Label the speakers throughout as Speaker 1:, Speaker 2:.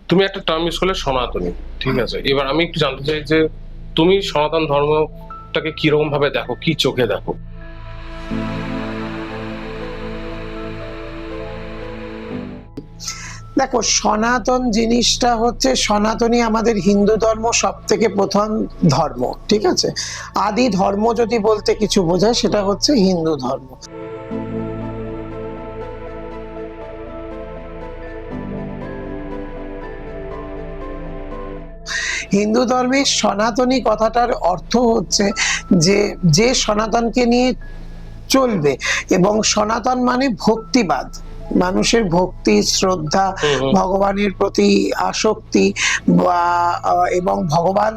Speaker 1: তুমি একটা term use করলে সনাতনী, ঠিক আছে। এবার আমি একটু জানতে চাই যে তুমি সনাতন ধর্মটাকে কিরকম ভাবে দেখো, কি চোখে দেখো?
Speaker 2: দেখো, সনাতন জিনিসটা হচ্ছে, সনাতনী আমাদের হিন্দু ধর্ম সব থেকে প্রথম ধর্ম, ঠিক আছে। আদি ধর্ম যদি বলতে কিছু বোঝায় সেটা হচ্ছে হিন্দু ধর্ম। হিন্দু ধর্মের সনাতনী কথাটার অর্থ হচ্ছে যে যে সনাতনকে নিয়ে চলবে, এবং সনাতন মানে ভক্তিবাদ, মানুষের ভক্তি শ্রদ্ধা, ভগবানের প্রতি আসক্তি, এবং ভগবান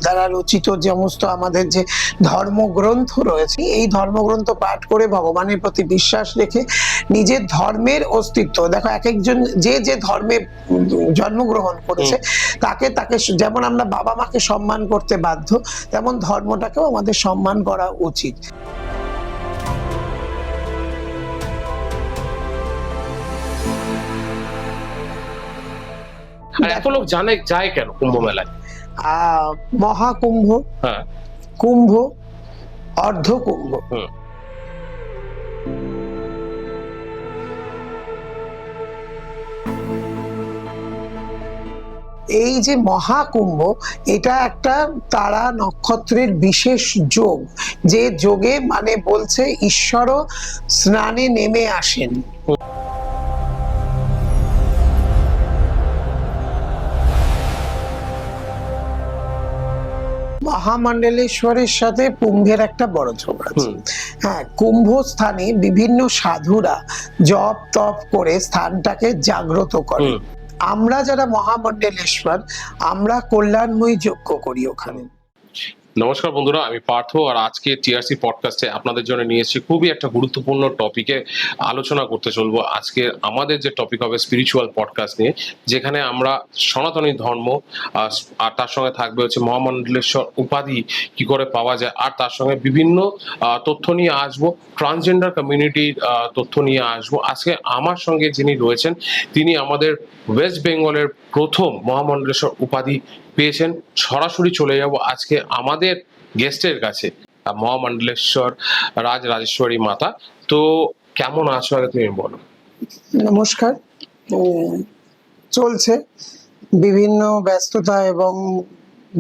Speaker 2: দ্বারা রচিত সমস্ত আমাদের যে ধর্মগ্রন্থ রয়েছে, এই ধর্মগ্রন্থ পাঠ করে ভগবানের প্রতি বিশ্বাস রেখে নিজের ধর্মের অস্তিত্ব, দেখো এক একজন যে যে ধর্মে জন্মগ্রহণ করেছে তাকে তাকে যেমন আমরা বাবা মাকে সম্মান করতে বাধ্য, তেমন ধর্মটাকেও আমাদের সম্মান করা উচিত।
Speaker 1: আর এত লোক যায় কেন কুম্ভ মেলায়?
Speaker 2: মহাকুম্ভ,
Speaker 1: হ্যাঁ,
Speaker 2: কুম্ভ, অর্ধকুম্ভ। এই যে মহাকুম্ভ, এটা একটা তারা নক্ষত্রের বিশেষ যোগ, যে যোগে মানে বলছে ঈশ্বরও স্নানে নেমে আসেন। মহামণ্ডলেশ্বরের সাথে কুম্ভের একটা বড় যোগ আছে। হ্যাঁ, কুম্ভ স্থানে বিভিন্ন সাধুরা জপ তপ করে স্থানটাকে জাগ্রত করে। আমরা যারা মহামণ্ডলেশ্বর, আমরা কল্যাণময়ী যজ্ঞ করি ওখানে।
Speaker 1: নমস্কার বন্ধুরা, আমি পার্থ, আর আজকে টিআরসি পডকাস্টে আপনাদের জন্য নিয়ে এসেছি খুবই একটা গুরুত্বপূর্ণ টপিকে আলোচনা করতে চলবো। আজকে আমাদের যে টপিক হবে স্পিরিচুয়াল পডকাস্ট নিয়ে, যেখানে আমরা সনাতনী ধর্ম আর তার সঙ্গে থাকবে হচ্ছে মহামণ্ডলেশ্বর উপাধি কি করে পাওয়া যায়, আর তার সঙ্গে বিভিন্ন তথ্য নিয়ে আসবো, ট্রান্সজেন্ডার কমিউনিটির তথ্য নিয়ে আসবো। আজকে আমার সঙ্গে যিনি রয়েছেন তিনি আমাদের ওয়েস্ট বেঙ্গলের প্রথম মহামণ্ডলেশ্বর উপাধি পেয়েছেন। সরাসরি চলে যাব আজকে আমাদের গেস্টের কাছে, মহামণ্ডলেশ্বর রাজরাজেশ্বরী মাতা। তো কেমন আছো আগে তুমি বলো।
Speaker 2: নমস্কার। চলছে, বিভিন্ন ব্যস্ততা এবং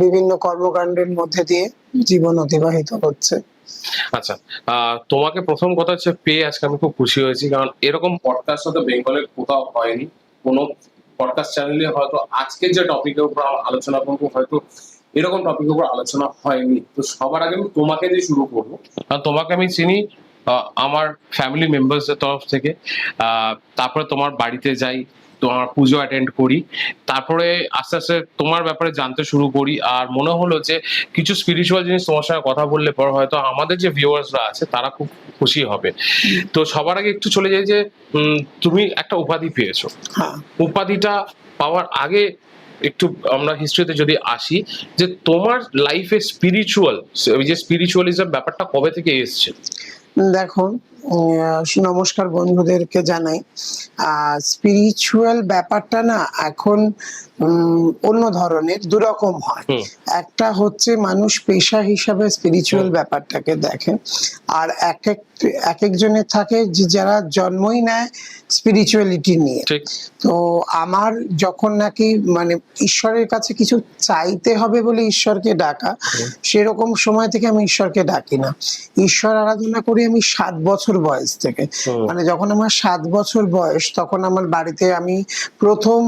Speaker 2: বিভিন্ন কর্মকাণ্ডের মধ্যে দিয়ে জীবন অতিবাহিত হচ্ছে।
Speaker 1: আচ্ছা, তোমাকে প্রথম কথা হচ্ছে পেয়ে আজকে আমি খুব খুশি হয়েছি, কারণ এরকম পডকাস্ট হয়তো বেঙ্গলের কোথাও হয়নি। কোনো পডকাস্ট চ্যানেলে হয়তো আজকের যে টপিকের উপর আলোচনা করবো হয়তো এরকম টপিকের উপর আলোচনা হয়নি। তো সবার আগে আমি তোমাকে দিয়ে শুরু করবো, কারণ তোমাকে আমি চিনি আমার ফ্যামিলি মেম্বার্সদের তরফ থেকে। তারপরে তোমার বাড়িতে যাই, তোমার পুজো অ্যাটেন্ড করি, তারপরে আস্তে আস্তে তোমার ব্যাপারে জানতে শুরু করি। আর মনে হলো যে কিছু স্পিরিচুয়াল জিনিস তোমার সঙ্গে কথা বললে পর হয়তো আমাদের যে ভিউয়ার্সরা আছে তারা খুব খুশি হবে। তো সবার আগে একটু চলে যাই যে তুমি একটা উপাধি পেয়েছো। উপাধিটা পাওয়ার আগে একটু আমরা হিস্ট্রিতে যদি আসি, যে তোমার লাইফে স্পিরিচুয়াল, যে স্পিরিচুয়ালিজম ব্যাপারটা কবে থেকে এসছে?
Speaker 2: দেখো, নমস্কার বন্ধুদেরকে জানাই। স্পিরিচুয়াল ব্যাপারটা না এখন অন্য ধরনের, দুরকম হয়। একটা হচ্ছে মানুষ পেশা হিসাবে স্পিরিচুয়াল ব্যাপারটাকে দেখে, আর এক একজনের থাকে যে যারা জন্মই নেয় স্পিরিচুয়ালিটি নিয়ে। তো আমার যখন নাকি মানে ঈশ্বরের কাছে কিছু চাইতে হবে বলে ঈশ্বরকে ডাকা, সেরকম সময় থেকে আমি ঈশ্বরকে ডাকি না। ঈশ্বর আরাধনা করি আমি 7 বছর বয়স থেকে। মানে যখন আমার 7 বছর বয়স, তখন আমার বাড়িতে আমি প্রথম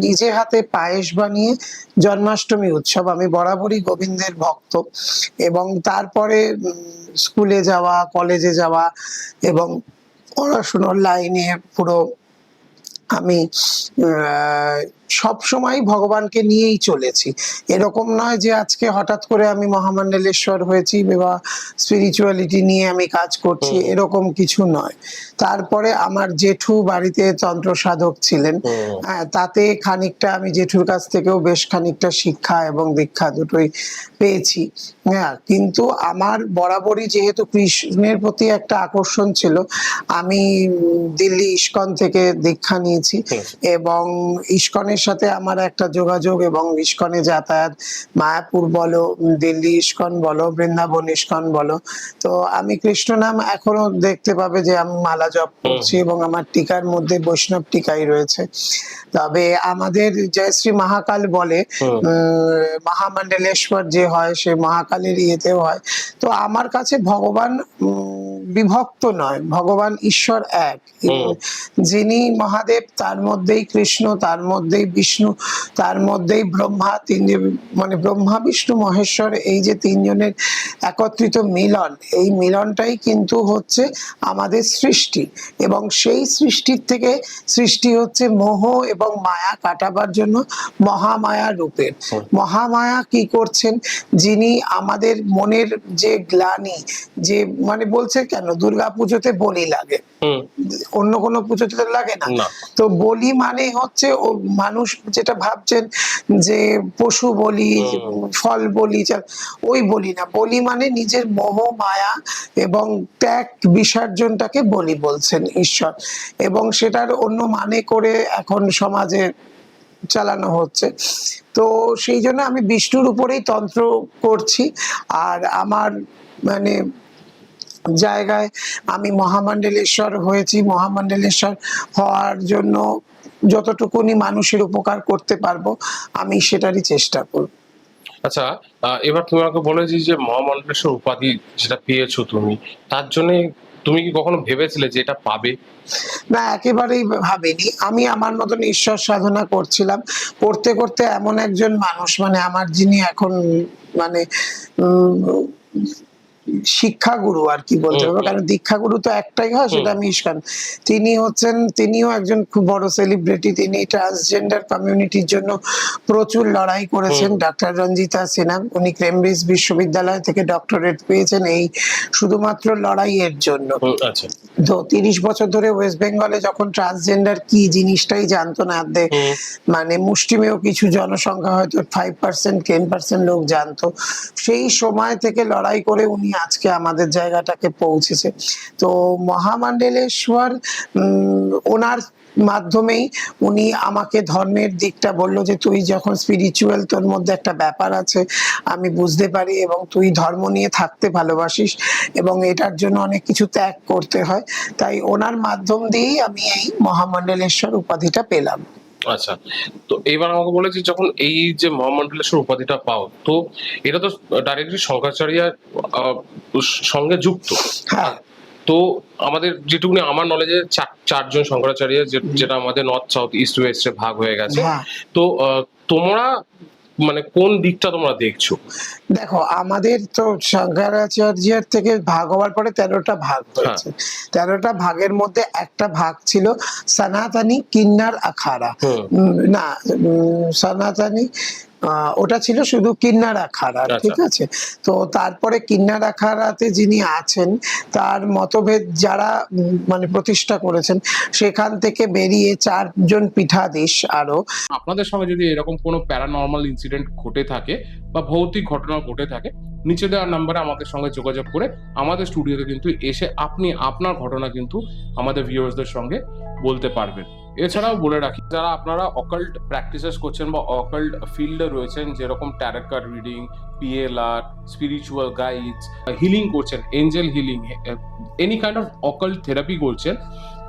Speaker 2: নিজে হাতে পায়েস বানিয়ে, জন্মাষ্টমী উৎসব, আমি বরাবরই গোবিন্দের ভক্ত, এবং তারপরে স্কুলে যাওয়া, কলেজে যাওয়া এবং পড়াশোনার লাইনে পুরো আমি সব সময় ভগবানকে নিয়েই চলেছি। এরকম নয় যে আজকে হঠাৎ করে আমি মহামণ্ডলেশ্বর হয়েছি বা স্পিরিচুয়ালিটি নিয়ে আমি কাজ করছি, এরকম কিছু নয়। তারপরে আমার জেঠু বাড়িতে তন্ত্র সাধক ছিলেন, তাতে খানিকটা আমি জেঠুর কাছ থেকেও বেশ খানিকটা শিক্ষা এবং দীক্ষা দুটোই পেয়েছি। হ্যাঁ, কিন্তু আমার বরাবরই যেহেতু কৃষ্ণের প্রতি একটা আকর্ষণ ছিল, আমি দিল্লি ইস্কন থেকে দীক্ষা নিয়েছি, এবং ইস্কনের ইস্কনের সাথে আমার একটা যোগাযোগ এবং ইস্কনে যাতায়াত, মায়াপুর বলো, দিল্লি ইস্কন বলো, বৃন্দাবন ইস্কন বলো। তো আমি কৃষ্ণ নাম এখনো দেখতে পাবে যে আমি মালা জপ করছি এবং আমার টিকার মধ্যে বৈষ্ণব টিকাই রয়েছে। তবে আমাদের জয়শ্রী মহাকাল বলে মহামণ্ডলেশ্বর যে হয় সে মহাকালের ইয়েতেও হয়। তো আমার কাছে ভগবান বিভক্ত নয়, ভগবান ঈশ্বর এক। যিনি মহাদেব তার মধ্যেই কৃষ্ণ, তার মধ্যেই বিষ্ণু, তার মধ্যেই ব্রহ্মা, মানে ব্রহ্মা বিষ্ণু মহেশ্বর, এই যে তিনজনের একত্রিত মিলন, এই মিলনটাই কিন্তু হচ্ছে আমাদের সৃষ্টি। এবং সেই সৃষ্টির থেকে সৃষ্টি হচ্ছে মোহ এবং মায়া কাটাবার জন্য মহামায়া রূপের। মহামায়া কি করছেন, যিনি আমাদের মনের যে গ্লানি, যে মানে বলছে কেন দুর্গা পুজোতে বলি লাগে, অন্য কোনো পুজোতে তো লাগে না। তো বলি মানে হচ্ছে ও মানুষ যেটা ভাবছেন যে পশু বলি, ফল বলি, ওই বলি না। বলি মানে নিজের মোহ মায়া এবং ত্যাগ বিসর্জনটাকে বলি বলছেন ঈশ্বর, এবং সেটার অন্য মানে করে এখন সমাজে চালানো হচ্ছে। তো সেই জন্য আমি বিষ্ণুর উপরেই তন্ত্র করছি। আর আমার মানে জায়গায় আমি মহামণ্ডলেশ্বর হয়েছি, মহামণ্ডলেশ্বর হওয়ার জন্য যতটুকুনি মানুষের উপকার করতে পারবো আমি সেটারই চেষ্টা করব।
Speaker 1: আচ্ছা, এবার তুমি আমাকে বলে যে মহামণ্ডলেশ্বর উপাধি যেটা পেয়েছো তুমি, তার জন্য তুমি কি কখনো ভেবেছিলে যে এটা পাবে?
Speaker 2: না, একেবারেই ভাবিনি। আমি আমার মতন ঈশ্বর সাধনা করছিলাম, করতে করতে এমন একজন মানুষ, মানে আমার যিনি এখন মানে শিক্ষাগুরু আর কি বলতে হবে, কারণ দীক্ষাগুরু তো একটাই হয়, সেটা আমি ইস্কন। তিনিও একজন খুব বড় সেলিব্রিটি। তিনি ট্রান্সজেন্ডার কমিউনিটির জন্য প্রচুর লড়াই করেছেন। ডক্টর রঞ্জিতা সিনহা, উনি কেমব্রিজ বিশ্ববিদ্যালয় থেকে ডক্টরেট পেয়েছেন এই শুধুমাত্র লড়াইয়ের জন্য। তো 30 বছর ধরে ওয়েস্ট বেঙ্গলে যখন ট্রান্সজেন্ডার কি জিনিসটাই জানতো না, মানে মুষ্টিমেয় কিছু জনসংখ্যা, হয়তো 5% 10% লোক জানতো, সেই সময় থেকে লড়াই করে উনি আজকে আমাদের জায়গাটাকে পৌঁছেছে। তো মহামণ্ডলেশ্বর ওনার মাধ্যমেই উনি আমাকে ধর্মের দিকটা বললো যে তুই যখন স্পিরিচুয়াল, তোর মধ্যে একটা ব্যাপার আছে আমি বুঝতে পারি, এবং তুই ধর্ম নিয়ে থাকতে ভালোবাসিস এবং এটার জন্য অনেক কিছু ত্যাগ করতে হয়। তাই ওনার মাধ্যম দিয়েই আমি এই মহামণ্ডলেশ্বর উপাধিটা পেলাম।
Speaker 1: আচ্ছা, তো এবার আমাকে বলেছি যখন এই যে মহামণ্ডলেশ্বর উপাধিটা পাও, তো এটা তো ডাইরেক্টলি শঙ্করাচার্যের সঙ্গে যুক্ত।
Speaker 2: হ্যাঁ।
Speaker 1: তো আমাদের যেটুকুনি আমার নলেজে চারজন শঙ্করাচার্য, যেটা আমাদের নর্থ সাউথ ইস্ট ওয়েস্টে ভাগ হয়ে গেছে। তো তোমরা মানে কোন দিকটা তোমরা দেখছো?
Speaker 2: দেখো, আমাদের তো শঙ্করাচার্যের থেকে ভাগ হওয়ার পরে 13টা ভাগ হয়েছে। 13টা ভাগের মধ্যে একটা ভাগ ছিল সনাতনী কিন্নার আখাড়া। না, সনাতনী ওটা ছিল শুধু কিন্নার আখাড়া, ঠিক আছে। তো তারপরে কিন্নার আখাড়াতে যিনি আছেন তার মতভেদ যারা মানে প্রতিষ্ঠা করেছেন, সেখান থেকে বেরিয়ে 4জন পীঠাধীশ। আরো
Speaker 1: আপনাদের সঙ্গে যদি এরকম কোনো প্যারানর্মাল ইনসিডেন্ট ঘটে থাকে বা ভৌতিক ঘটনা ঘটে থাকে, নিচে দেওয়া নাম্বারে আমাদের সঙ্গে যোগাযোগ করে আমাদের স্টুডিওতে কিন্তু এসে আপনি আপনার ঘটনা কিন্তু আমাদের ভিউয়ার্সদের সঙ্গে বলতে পারবেন। এছাড়াও বলে রাখি, যারা আপনারা অকাল্ট প্র্যাকটিসেস করছেন বা অকাল্ট ফিল্ডে রয়েছেন, যেরকম tarot card reading, PLR, spiritual guides, healing করছেন, angel healing, any kind of occult therapy করছেন,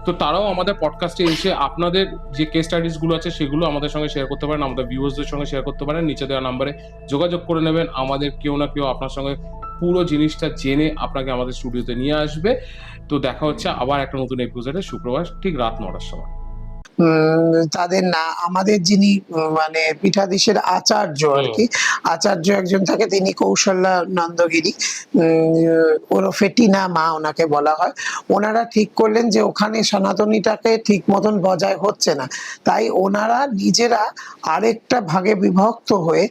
Speaker 1: তো তারাও আমাদের পডকাস্টে এসে আপনাদের যে কেস স্টাডিজ গুলো আছে সেগুলো আমাদের সঙ্গে শেয়ার করতে পারেন, আমাদের ভিউয়ার্সদের সঙ্গে শেয়ার করতে পারেন। নিচে দেওয়া নাম্বারে যোগাযোগ করে নেবেন। আমাদের কেউ না কেউ আপনার সঙ্গে পুরো জিনিসটা জেনে আপনাকে আমাদের স্টুডিওতে নিয়ে আসবে। তো দেখা হচ্ছে আবার একটা নতুন এপিসোডে শুক্রবার ঠিক রাত 9টার সময়।
Speaker 2: তাদের না, আমাদের যিনি মানে পীঠাধীশের আচার্য আর কি, আচার্য একজন থাকে, তিনি কৌশল্যা নন্দগিরি ওরফে টিনা মা ওনাকে বলা হয়। ওনারা ঠিক করলেন যে ওখানে সনাতনীটাকে ঠিক মতন বজায় হচ্ছে না, তাই ওনারা নিজেরা আরেকটা ভাগে বিভক্ত হয়ে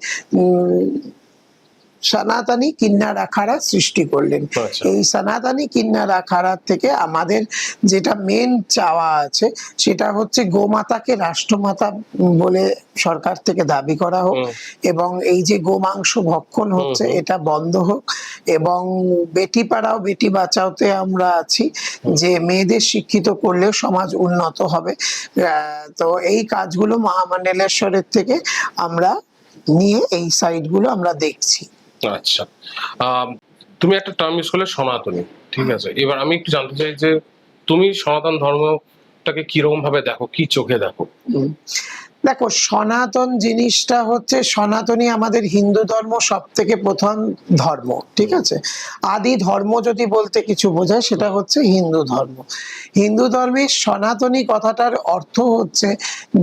Speaker 2: সনাতনী কিন্নার আখাড়া সৃষ্টি করলেন।
Speaker 1: আচ্ছা।
Speaker 2: এই সনাতনী কিন্নার আখাড়া থেকে আমাদের যেটা মেন চাওয়া আছে সেটা হচ্ছে গোমাতাকে রাষ্ট্রমাতা বলে সরকার থেকে দাবি করা হোক,
Speaker 1: হুম।
Speaker 2: এবং এই যে গোমাংস ভক্ষণ হচ্ছে
Speaker 1: হুম।
Speaker 2: এটা বন্ধ হোক, এবং বেটি পাড়াও বেটি বাঁচাওতে আমরা আছি যে মেয়েদের শিক্ষিত করলে সমাজ উন্নত হবে। তো এই কাজগুলো মহামণ্ডলেশ্বরের থেকে আমরা নিয়ে এই সাইটগুলো আমরা দেখছি।
Speaker 1: আচ্ছা। আম, তুমি একটা টার্ম ইউজ করলে সনাতনী, ঠিক আছে। এবার আমি একটু জানতে চাই যে তুমি সনাতন ধর্মটাকে কিরকম ভাবে দেখো, কি চোখে দেখো?
Speaker 2: হুম। দেখো, সনাতন জিনিসটা হচ্ছে, সনাতনী আমাদের হিন্দু ধর্ম সব থেকে প্রধান ধর্ম, ঠিক আছে। আদি ধর্ম যদি বলতে কিছু বোঝায় সেটা হচ্ছে হিন্দু ধর্ম। হিন্দু ধর্মে সনাতনী কথাটার অর্থ হচ্ছে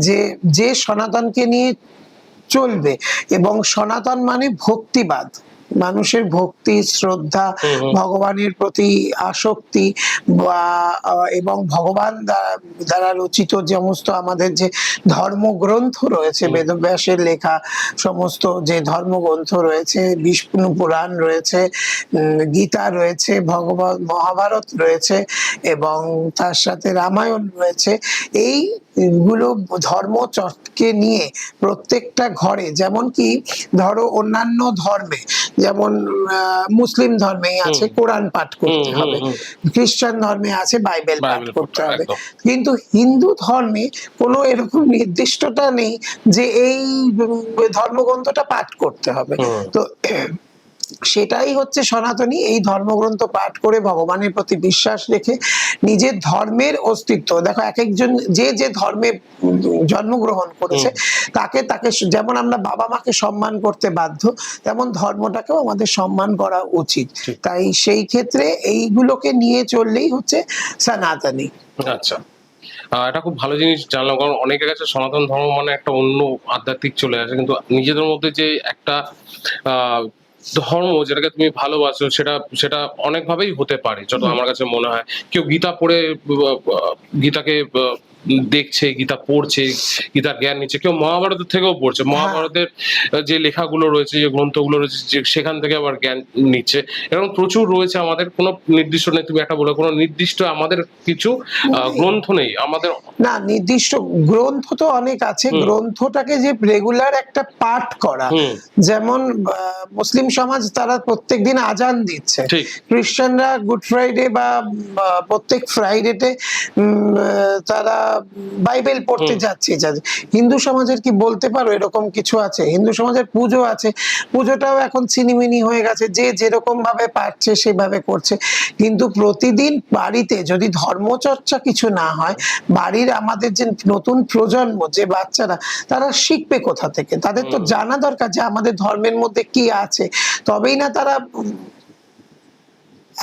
Speaker 2: যে যে সনাতনকে নিয়ে চলবে, এবং সনাতন মানে ভক্তিবাদ, মানুষের ভক্তি শ্রদ্ধা, ভগবানের প্রতি আসক্তি, বা এবং ভগবান দ্বারা রচিত সমস্ত আমাদের যে ধর্মগ্রন্থ রয়েছে, বেদব্যাসের লেখা সমস্ত যে ধর্মগ্রন্থ রয়েছে, বিষ্ণু পুরাণ রয়েছে, গীতা রয়েছে, ভগবত মহাভারত রয়েছে, এবং তার সাথে রামায়ণ রয়েছে। এইগুলো ধর্মকে নিয়ে প্রত্যেকটা ঘরে, যেমন কি ধরো অন্যান্য ধর্মে, যেমন মুসলিম ধর্মে আছে কোরআন পাঠ করতে হবে, খ্রিস্টান ধর্মে আছে বাইবেল পাঠ করতে হবে, কিন্তু হিন্দু ধর্মে কোনো এরকম নির্দিষ্টতা নেই যে এই ধর্মগ্রন্থটা পাঠ করতে হবে। তো সেটাই হচ্ছে সনাতনী, এই ধর্মগ্রন্থ পাঠ করে ভগবানের প্রতি বিশ্বাস রেখে নিজের ধর্মের অস্তিত্ব, দেখো এক একজন যে যে ধর্মে জন্মগ্রহণ করেছে তাকে তাকে যেমন আমরা বাবা মাকে সম্মান করতে বাধ্য, তেমন ধর্মটাকেও আমাদের সম্মান করা উচিত। তাই সেই ক্ষেত্রে এইগুলোকে নিয়ে চললেই হচ্ছে সনাতনী।
Speaker 1: আচ্ছা, এটা খুব ভালো জিনিস জানলাম, কারণ অনেকের কাছে সনাতন ধর্ম মানে একটা অন্য আধ্যাত্মিক চলে আসে, কিন্তু নিজেদের মধ্যে যে একটা আহ ধর্ম যেটাকে তুমি ভালোবাসো, সেটা সেটা অনেকভাবেই হতে পারে, যত আমার কাছে মনে হয়। কেউ গীতা পড়ে গীতাকে দেখছে, গীতা পড়ছে, গীতার জ্ঞান নিচ্ছে, কেউ মহাভারতের থেকেও পড়ছে, মহাভারতের যে লেখাগুলো রয়েছে, যে গ্রন্থগুলো রয়েছে, যে সেখান থেকে আবার জ্ঞান নিচ্ছে। এরকম প্রচুর রয়েছে। আমাদের কোনো নির্দিষ্ট নেই, তুমি একটা বলো, কোনো নির্দিষ্ট আমাদের কিছু গ্রন্থ নেই আমাদের।
Speaker 2: না, নির্দিষ্ট গ্রন্থ তো অনেক আছে, গ্রন্থটাকে যে রেগুলার একটা পাঠ করা, যেমন মুসলিম সমাজ তারা প্রত্যেকদিন আজান দিচ্ছে, খ্রিস্টানরা গুড ফ্রাইডে বা প্রত্যেক ফ্রাইডেতে তারা বাইবেল পড়তে যাচ্ছে। হিন্দু সমাজের কি বলতে পারো এরকম কিছু আছে? হিন্দু সমাজের পুজো আছে, পুজোটাও এখন ছিনিমিনি হয়ে গেছে, যে যেরকম ভাবে পারছে সেভাবে করছে। কিন্তু প্রতিদিন বাড়িতে যদি ধর্মচর্চা কিছু না হয়, বাড়ির আমাদের যে নতুন প্রজন্ম, যে বাচ্চারা, তারা শিখবে কোথা থেকে? তাদের তো জানা দরকার যে আমাদের ধর্মের মধ্যে কি আছে, তবেই না তারা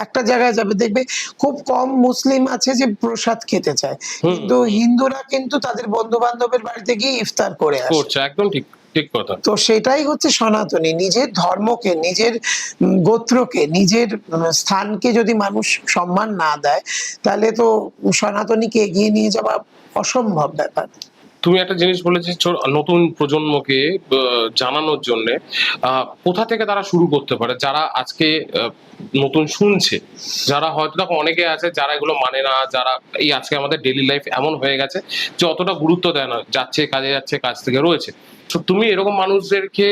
Speaker 2: একটা জায়গায় যাবে। দেখবে খুব কম মুসলিম আছে যে প্রসাদ খেতে চায়, কিন্তু হিন্দুরা কিন্তু তাদের বন্ধু বান্ধবের বাড়িতে গিয়ে ইফতার করে আসে।
Speaker 1: একদম ঠিক, ঠিক কথা।
Speaker 2: তো সেটাই হচ্ছে সনাতনী। নিজের ধর্মকে, নিজের গোত্রকে, নিজের স্থানকে যদি মানুষ সম্মান না দেয়, তাহলে তো সনাতনীকে এগিয়ে নিয়ে যাওয়া অসম্ভব ব্যাপার।
Speaker 1: তুমি একটা জিনিস বলেছি, নতুন প্রজন্মকে জানানোর জন্য কোথা থেকে তারা শুরু করতে পারে, যারা আজকে নতুন শুনছে, যারা হয়তো দেখো অনেকে আছে যারা এগুলো মানে না, যারা এই আজকে আমাদের ডেইলি লাইফ এমন হয়ে গেছে যে অতটা গুরুত্ব দেয় না, যাচ্ছে কাজে যাচ্ছে, কাজ থেকে রয়েছে। তো তুমি এরকম মানুষদেরকে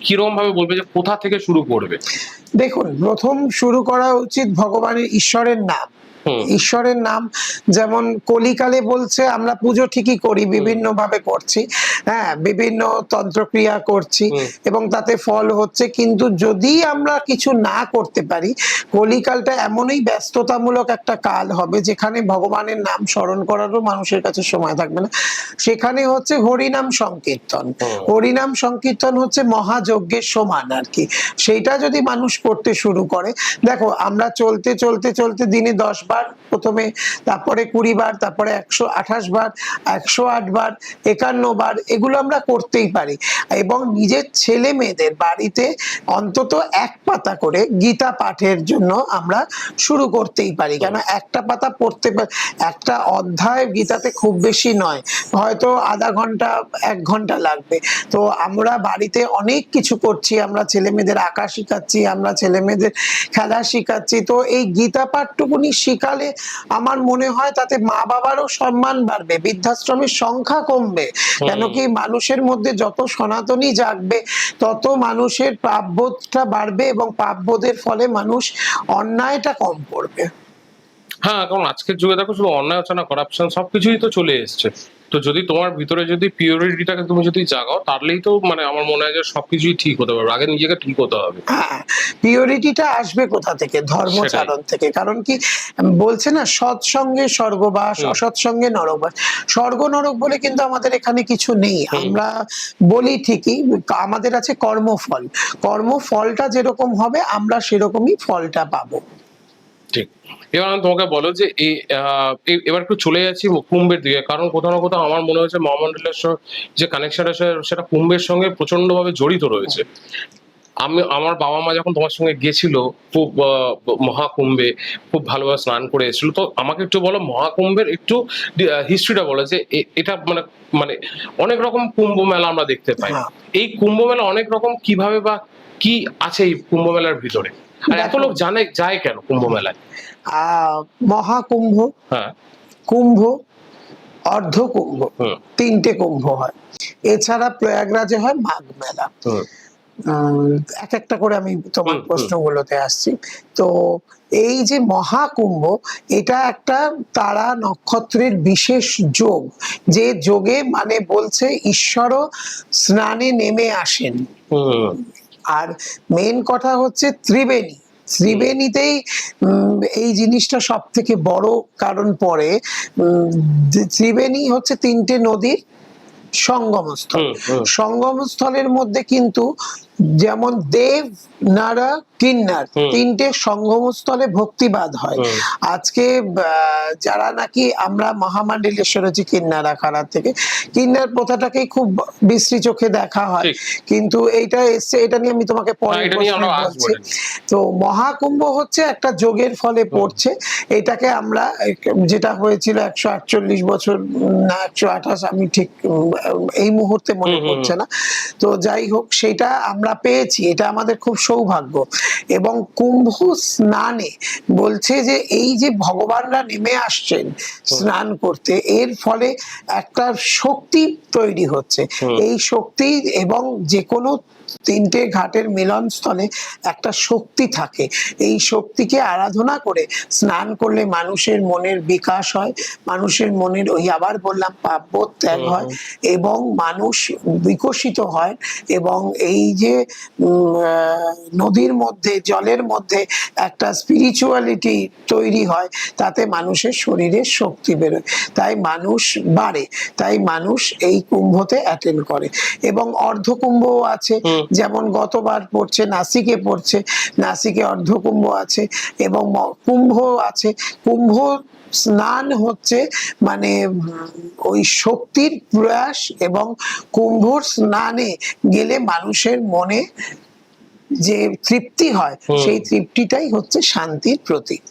Speaker 1: কিরকম ভাবে বলবে যে কোথা থেকে শুরু করবে?
Speaker 2: দেখুন, প্রথম শুরু করা উচিত ভগবানের, ঈশ্বরের নাম। ঈশ্বরের নাম, যেমন কলিকালে বলছে আমরা পুজো ঠিকই করি, বিভিন্ন ভাবে করছি, হ্যাঁ, বিভিন্ন তন্ত্রক্রিয়া করছি এবং তাতে ফল হচ্ছে, কিন্তু যদি আমরা কিছু না করতে পারি, কলিকালটা এমনই ব্যস্ততামূলক একটা কাল হবে যেখানে ভগবানের নাম স্মরণ করারও মানুষের কাছে সময় থাকবে না। সেখানে হচ্ছে হরিনাম সংকীর্তন। হরিনাম সংকীর্তন হচ্ছে মহাযজ্ঞের সমান আর কি। সেইটা যদি মানুষ করতে শুরু করে, দেখো আমরা চলতে চলতে চলতে দিনে 10 বার প্রথমে, তারপরে 20 বার, তারপরে 128 বার, 108 বার, 51 বার, এগুলো আমরা করতেই পারি। এবং নিজের ছেলে মেয়েদের বাড়িতে অন্তত এক পাতা করে গীতা পাঠের জন্য আমরা শুরু করতেই পারি। কেন একটা পাতা পড়তে, একটা অধ্যায় গীতাতে খুব বেশি নয়, হয়তো আধা ঘন্টা 1 ঘন্টা লাগবে। তো আমরা বাড়িতে অনেক কিছু করছি, আমরা ছেলে মেয়েদের আঁকা শিখাচ্ছি, আমরা ছেলে মেয়েদের খেলা শিখাচ্ছি। তো এই গীতা পাঠটুকুনি শিখালে আমার মনে হয় তাতে মা বাবারও সম্মান বাড়বে, বৃদ্ধাশ্রমের সংখ্যা কমবে। কেন কি মানুষের মধ্যে যত সনাতনী জাগবে তত মানুষের পাপবোধটা বাড়বে, এবং পাপবোধের ফলে মানুষ অন্যায়টা কম করবে।
Speaker 1: হ্যাঁ, কারণ আজকের যুগে দেখো শুধু অন্যায় হচ্ছে না, করাপশন সবকিছুই তো চলে এসছে। তো যদি তোমার ভিতরে যদি পিওরিটিটাকে তুমি যদি জাগাও, তাহলেই তো মানে আমার মনে হয় যে সবকিছুই ঠিক হতে পারবে। আগে নিজেকে ঠিক হতে হবে।
Speaker 2: হ্যাঁ, পিওরিটিটা আসবে কোথা থেকে? ধর্মচারণ থেকে। কারণ কি বলছে না, সৎসঙ্গে স্বর্গবাস, অসৎসঙ্গে নরকবাস। স্বর্গ নরক বলে কিন্তু আমাদের এখানে কিছু নেই। আমরা বলি ঠিকই, আমাদের আছে কর্মফল। কর্মফলটা যেরকম হবে আমরা সেরকমই ফলটা পাবো।
Speaker 1: ঠিক। এবার আমি তোমাকে বলো যে এবার একটু চলে যাচ্ছি কুম্ভের দিকে, কারণ কোথাও না কোথাও আমার মনে হচ্ছে মহামন্ডলের যে কানেকশন আছে সেটা কুম্ভের সঙ্গে প্রচন্ড ভাবে জড়িত রয়েছে। আমার বাবা মা যখন তোমার সঙ্গে গেছিল খুব মহাকুম্ভে, খুব ভালোভাবে স্নান করে এসেছিল। তো আমাকে একটু বলো মহাকুম্ভের একটু হিস্ট্রিটা বলো, যে এটা মানে মানে অনেক রকম কুম্ভ মেলা আমরা দেখতে পাই। এই কুম্ভ মেলা অনেক রকম কিভাবে বা কি আছে এই কুম্ভ মেলার ভিতরে, আর এত লোক যায় কেন কুম্ভ মেলায়?
Speaker 2: মহাকুম্ভ,
Speaker 1: হ্যাঁ,
Speaker 2: কুম্ভ, অর্ধ কুম্ভ, 3টে কুম্ভ হয়। এছাড়া প্রয়াগরাজে হয় মাঘ মেলা। এক একটা করে আমি তোমার প্রশ্নগুলোতে আসছি। তো এই যে মহাকুম্ভ, এটা একটা তারা নক্ষত্রের বিশেষ যোগ, যে যোগে মানে বলছে ঈশ্বরও স্নানে নেমে আসেন। আর মেন কথা হচ্ছে ত্রিবেণীতেই এই জিনিসটা সব থেকে বড় কারণ পড়ে। ত্রিবেণী হচ্ছে 3টে নদীর সঙ্গমস্থল। সঙ্গমস্থলের মধ্যে কিন্তু যেমন দেব, নারা, কিন্নার, 3টে সঙ্গমস্থলে ভক্তিবাদ হয়। আজকে যারা নাকি আমরা মহামন্ডলেশ্বর হচ্ছে কিন্নার আখাড়া থেকে, কিন্নার প্রথাটাকেই খুব বিশ্রী চোখে দেখা হয়, কিন্তু এইটা এসছে, এটা নিয়ে আমি তোমাকে পরে বলছি। তো মহাকুম্ভ হচ্ছে একটা যোগের ফলে পড়ছে। এটাকে আমরা, যেটা হয়েছিল 148 বছর না 128, আমি ঠিক এই মুহূর্তে মনে পড়ছে না। তো যাই হোক, সেটা আমরা পেয়েছি, এটা আমাদের খুব সৌভাগ্য। এবং কুম্ভ স্নানে বলছে যে এই যে ভগবানরা নেমে আসছেন স্নান করতে, এর ফলে একটা শক্তি তৈরি হচ্ছে। এই শক্তি, এবং যে কোনো 3টে ঘাটের মিলনস্থলে একটা শক্তি থাকে। এই শক্তিকে আরাধনা করে স্নান করলে মানুষের মনের বিকাশ হয়, মানুষের মনের ওই আবার বললাম পাপবোধ ত্যাগ হয়, এবং মানুষ বিকশিত হয়। এবং এই যে নদীর মধ্যে, জলের মধ্যে একটা স্পিরিচুয়ালিটি তৈরি হয়, তাতে মানুষের শরীরে শক্তি বেরোয়, তাই মানুষ বাড়ে, তাই মানুষ এই কুম্ভতে অ্যাটেন্ড করে। এবং অর্ধকুম্ভ আছে, যেমন গতবার পড়ছে নাসিকে, নাসিকে অর্ধকুম্ভ আছে, এবং কুম্ভ আছে। কুম্ভ স্নান হচ্ছে মানে ওই শক্তির প্রয়াস, এবং কুম্ভর স্নানে গেলে মানুষের মনে যে তৃপ্তি হয়, সেই তৃপ্তিটাই হচ্ছে শান্তির প্রতীক।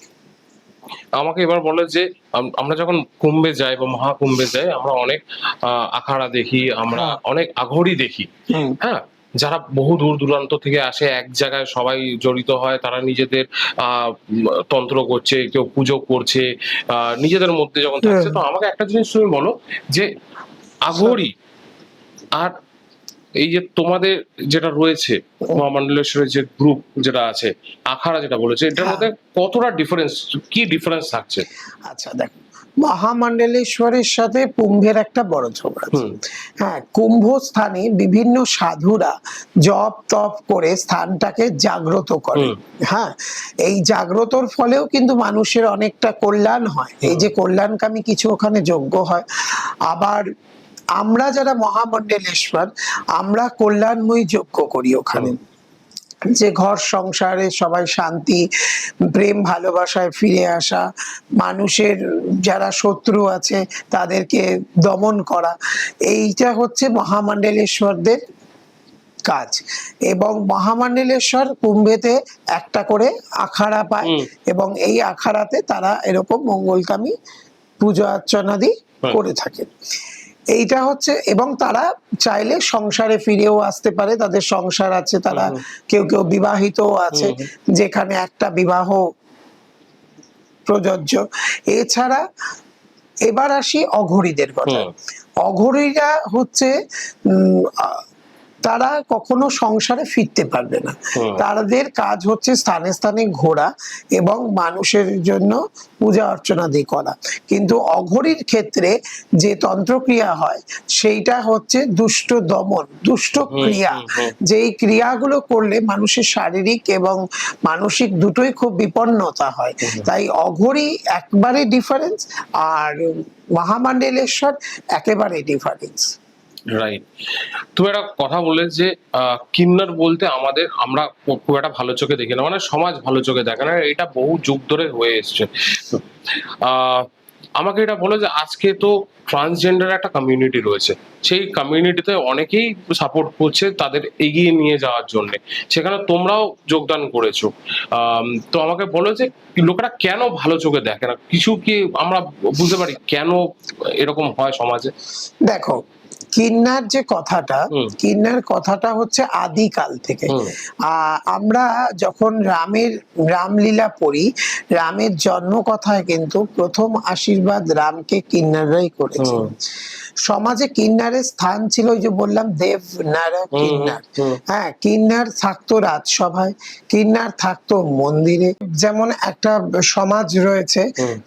Speaker 1: আমাকে এবার বলে যে আমরা যখন কুম্ভে যাই বা মহাকুম্ভে যাই, আমরা অনেক আখাড়া দেখি, আমরা অনেক আঘড়ি দেখি। হ্যাঁ, যারা বহু দূর দূরান্ত থেকে আসে, এক জায়গায় সবাই জড়িত হয়, তারা নিজেদের তন্ত্র করছে, কেউ পুজো করছে নিজেদের মধ্যে যখন থাকছে। তো আমাকে একটা জিনিস তুমি বলো যে আঘড়ি আর এই যে তোমাদের যেটা রয়েছে মহামন্ডলেশ্বরের যে গ্রুপ যেটা আছে, আখাড়া যেটা বলেছে, এটার মধ্যে কতটা ডিফারেন্স, কি ডিফারেন্স থাকছে?
Speaker 2: আচ্ছা দেখো, মহামন্ডলেশ্বরের সাথে কুম্ভের একটা বড় ছোট আছে। হ্যাঁ, কুম্ভ স্থানে বিভিন্ন সাধুরা জপ তপ করে স্থানটাকে জাগ্রত করে। হ্যাঁ, এই জাগ্রতর ফলেও কিন্তু মানুষের অনেকটা কল্যাণ হয়। এই যে কল্যাণকামী কিছু ওখানে যজ্ঞ হয়। আবার আমরা যারা মহামন্ডলেশ্বর, আমরা কল্যাণময়ী যজ্ঞ করি ওখানে। যে ঘর সংসারে সবাই শান্তি, প্রেম ভালোবাসায় ফিরে আসা, মানুষের যারা শত্রু আছে তাদেরকে দমন করা, এইটা হচ্ছে মহামণ্ডলেশ্বরদের কাজ। এবং মহামণ্ডলেশ্বর কুম্ভেতে একটা করে আখাড়া পায়, এবং এই আখাড়াতে তারা এরকম মঙ্গলকামী পূজা অর্চনাদি করে থাকে। এইটা হচ্ছে, এবং তারা চাইলে সংসারে ফিরেও আসতে পারে, তাদের সংসার আছে, তারা কেউ কেউ বিবাহিত আছে, যেখানে একটা বিবাহ প্রযোজ্য। এছাড়া এবার আসি অঘরীদের কথা। অঘরীরা হচ্ছে তারা কখনো সংসারে ফিরতে পারবে না, তাদের কাজ হচ্ছে স্থানে স্থানে ঘোরা এবং মানুষের জন্য পূজা অর্চনা দিয়ে করা। কিন্তু অঘরীর ক্ষেত্রে যে তন্ত্রক্রিয়া হয় সেইটা হচ্ছে দুষ্ট দমন, দুষ্ট ক্রিয়া, যেই ক্রিয়াগুলো করলে মানুষের শারীরিক এবং মানসিক দুটোই খুব বিপন্নতা হয়। তাই অঘরী একবারে ডিফারেন্স, আর মহামণ্ডলেশ্বর একেবারে ডিফারেন্স।
Speaker 1: রাইট। তুমি একটা কথা বলে যে কিন্নর বলতে আমরা খুব একটা ভালো চোখে দেখি না, মানে সমাজ ভালো চোখে দেখে না, এটা বহু যুগ ধরে হয়ে এসছে। আমাকে এটা বলো যে আজকে তো ট্রান্সজেন্ডার একটা কমিউনিটি রয়েছে, সেই কমিউনিটিতে অনেকেই সাপোর্ট করছে তাদের এগিয়ে নিয়ে যাওয়ার জন্য, সেখানে তোমরাও যোগদান করেছো। তো আমাকে বলো যে লোকেরা কেন ভালো চোখে দেখে না, কিছু কি আমরা বুঝতে পারি কেন এরকম হয় সমাজে?
Speaker 2: দেখো, কিন্নার যে কথাটা, কিন্নার কথাটা হচ্ছে আদিকাল থেকে। আমরা যখন রামলীলা পড়ি, রামের জন্ম কথায় কিন্তু প্রথম আশীর্বাদ রামকে কিন্নাররাই করেছে। সমাজে কিন্নারের স্থান ছিল, ওই যে বললাম দেব নারক কিন্নার। হ্যাঁ, কিন্নার থাকতো রাজসভায়, কিন্নার থাকতো মন্দিরে। যেমন একটা সমাজ রয়েছে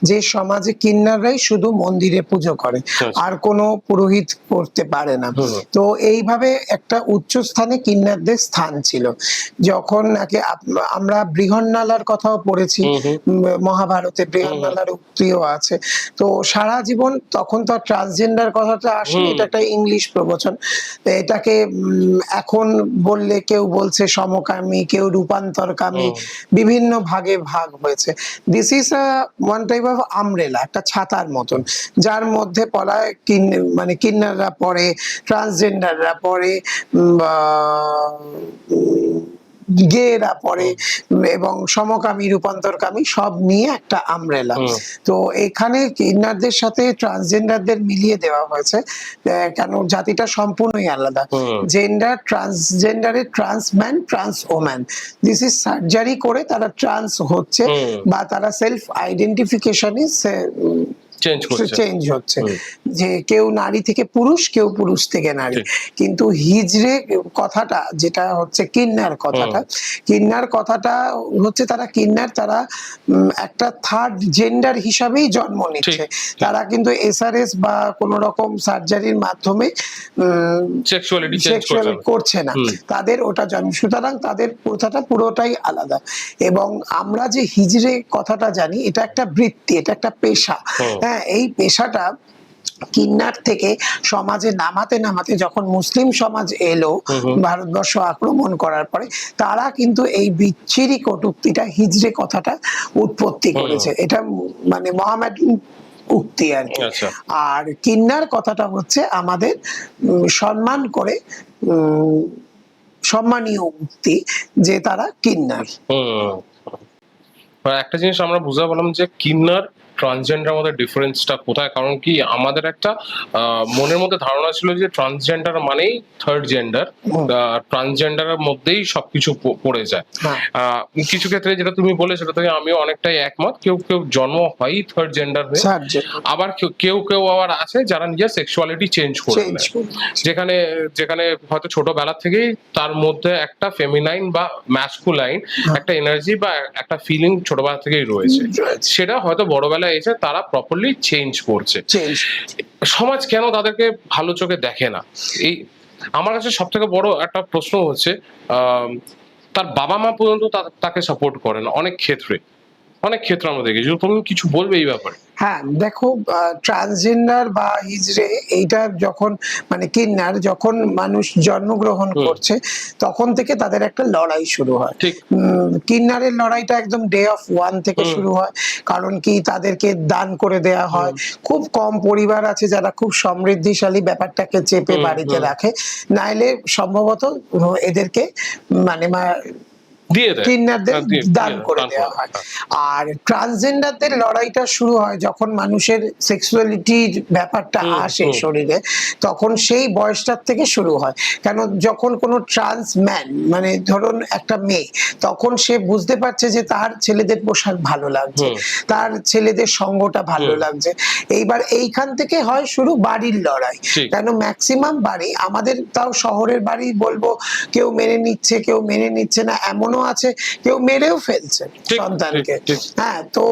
Speaker 2: যে সমাজে কিন্নাররাই শুধু মন্দিরে পুজো করে, আর কোনো পুরোহিত করতে পারে না। তো এইভাবে একটা উচ্চ স্থানে কিন্নারদের স্থান ছিল। যখন নাকি আমরা বৃহন্নালার কথাও পড়েছি মহাভারতে, বৃহন্নালার উক্তিও আছে। তো সারা জীবন তখন তো ট্রান্সজেন্ডার কথাটা আসেনি, এটা একটা ইংলিশ প্রবচন। এটাকে এখন বললে কেউ বলছে সমকামী, কেউ রূপান্তরকামী, বিভিন্ন ভাগে ভাগ হয়েছে। This is one type of umbrella, একটা ছাতার মতন, যার মধ্যে পড়ায় মানে কিন্নাররা পড়ে, ট্রান্সজেন্ডাররা পড়ে, গেরা পড়ে, এবং সমকামী রূপান্তরকামী সব নিয়ে একটা আমব্রেলা। তো এখানে কিন্নারদের সাথে ট্রান্সজেন্ডারদের মিলিয়ে দেওয়া হয়েছে, কেন জাতিটা সম্পূর্ণই আলাদা। জেন্ডার ট্রান্সজেন্ডারে transman, trans woman, this is surgery করে তারা ট্রান্স হচ্ছে, বা তারা সেলফ আইডেন্টিফিকেশনই চেঞ্জ হচ্ছে, যে কেউ নারী থেকে পুরুষ, কেউ পুরুষ থেকে নারী। কিন্তু হিজড়ে কথাটা যেটা হচ্ছে কিন্নার কথাটা, কিন্নার কথাটা হচ্ছে তারা কিন্নার, তারা একটা থার্ড জেন্ডার হিসাবেই জন্ম নিচ্ছে। তারা কিন্তু এসআরএস বা কোন রকম সার্জারির মাধ্যমে সেক্সুয়াল করছে না, তাদের ওটা জন্ম। সুতরাং তাদের প্রথাটা পুরোটাই আলাদা। এবং আমরা যে হিজড়ে কথাটা জানি, এটা একটা বৃত্তি, এটা একটা পেশা। হ্যাঁ, এই পেশাটা কিন্নার থেকে সমাজে নামাতে নামাতে যখন মুসলিম সমাজ এলো ভারতবর্ষ আক্রমণ করার পরে, তারা কিন্তু এই বিচ্ছিরি কটূক্তিটা, হিজড়ে কথাটা উৎপত্তি করেছে। এটা মানে মোহাম্মদ উক্তি আর কি। আর কিন্নার কথাটা হচ্ছে আমাদের সম্মান করে সম্মানীয় উক্তি, যে তারা কিন্নার।
Speaker 1: একটা জিনিস আমরা বুঝতে পারলাম যে কিন্নার ট্রান্সজেন্ডার মধ্যে ডিফারেন্সটা কোথায়। কারণ কি আমাদের একটা মনের মধ্যে ধারণা ছিল যে ট্রান্সজেন্ডার মানেই থার্ড জেন্ডার, ট্রান্সজেন্ডারের মধ্যেই সবকিছু পড়ে যায়। কিছু ক্ষেত্রে যেটা তুমি বলে সেটা থেকে আমিও অনেকটাই একমত। কেউ কেউ জন্ম হয় থার্ড জেন্ডার হয়ে, আবার কেউ কেউ আবার আছে যারা নিজের সেক্সুয়ালিটি চেঞ্জ করে নেয়, যেখানে যেখানে হয়তো ছোটবেলা থেকেই তার মধ্যে একটা ফেমিনাইন বা ম্যাসকুলাইন একটা এনার্জি বা একটা ফিলিং ছোটবেলা থেকেই রয়েছে, সেটা হয়তো বড়বেলায় এসে তারা প্রপারলি চেঞ্জ করছে। সমাজ কেন তাদেরকে ভালো চোখে দেখে না? এই আমার কাছে সব থেকে বড় একটা প্রশ্ন হচ্ছে, তার বাবা মা পর্যন্ত তাকে সাপোর্ট করে না অনেক ক্ষেত্রে আমরা দেখেছি। তুমি কিছু বলবে এই ব্যাপারে?
Speaker 2: হ্যাঁ দেখো, ট্রান্সজেন্ডার বা হিজড়ে এইটা যখন মানে কিন্নার যখন মানুষ জন্মগ্রহণ করছে তখন থেকে তাদের একটা লড়াই শুরু হয়।
Speaker 1: ঠিক।
Speaker 2: কিন্নারের লড়াইটা একদম ডে অফ ওয়ান থেকে শুরু হয়। কারণ কি তাদেরকে দান করে দেয়া হয়। খুব কম পরিবার আছে যারা খুব সমৃদ্ধিশালী ব্যাপারটাকে চেপে বাড়িতে রাখে, নাইলে সম্ভবত এদেরকে মানে
Speaker 1: দিয়ে দেয়,
Speaker 2: কিন্নারদের দান করে
Speaker 1: দান
Speaker 2: দেওয়া
Speaker 1: করে
Speaker 2: হয়।
Speaker 1: দেয়।
Speaker 2: আর ট্রান্সজেন্ডারদের লড়াইটা শুরু হয় যখন মানুষের সেক্সুয়ালিটির ব্যাপারটা আসে শরীরে, তখন সেই বয়সটার থেকে শুরু হয়। কেন, যখন কোনো ট্রান্স ম্যান মানে ধরুন একটা মেয়ে, তখন সে বুঝতে পারছে যে তার ছেলেদের পোশাক ভালো লাগছে, তার ছেলেদের সঙ্গটা ভালো লাগছে। এইবার এইখান থেকে হয় শুরু বাড়ির লড়াই। কেন ম্যাক্সিমাম বাড়ি আমাদের, তাও শহরের বাড়ি বলবো, কেউ মেনে নিচ্ছে কেউ মেনে নিচ্ছে না, এমনও আছে কেউ মেরেও ফেলছে সন্তানকে। হ্যাঁ, তো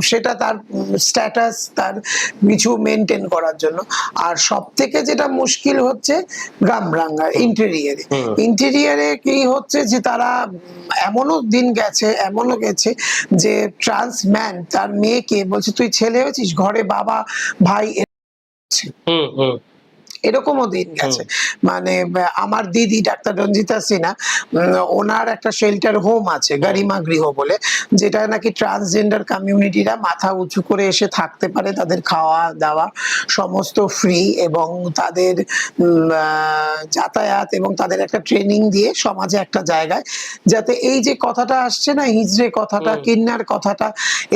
Speaker 2: সেটা তার স্ট্যাটাস, তার কিছু মেনটেন করার জন্য। আর সব থেকে যেটা মুশকিল হচ্ছে গ্রামবাংলার ইন্টেরিয়ারে। ইন্টেরিয়ারে কি হচ্ছে যে তারা এমনও দিন গেছে, এমনও গেছে যে ট্রান্স ম্যান তার মেয়েকে বলছে তুই ছেলে হয়েছিস, ঘরে বাবা ভাই এরকমও দিন গেছে। মানে আমার দিদি ডাক্তার রঞ্জিতা সিনহা, ওনার একটা শেল্টার হোম আছে গরিমা গৃহ বলে, যেটা নাকি ট্রান্সজেন্ডার কমিউনিটিরা মাথা উঁচু করে এসে থাকতে পারে, তাদের খাওয়া দাওয়া সমস্ত ফ্রি, এবং তাদের যাতায়াত এবং তাদের একটা ট্রেনিং দিয়ে সমাজে একটা জায়গায়, যাতে এই যে কথাটা আসছে না হিজড়ে কথাটা, কিন্নার কথাটা,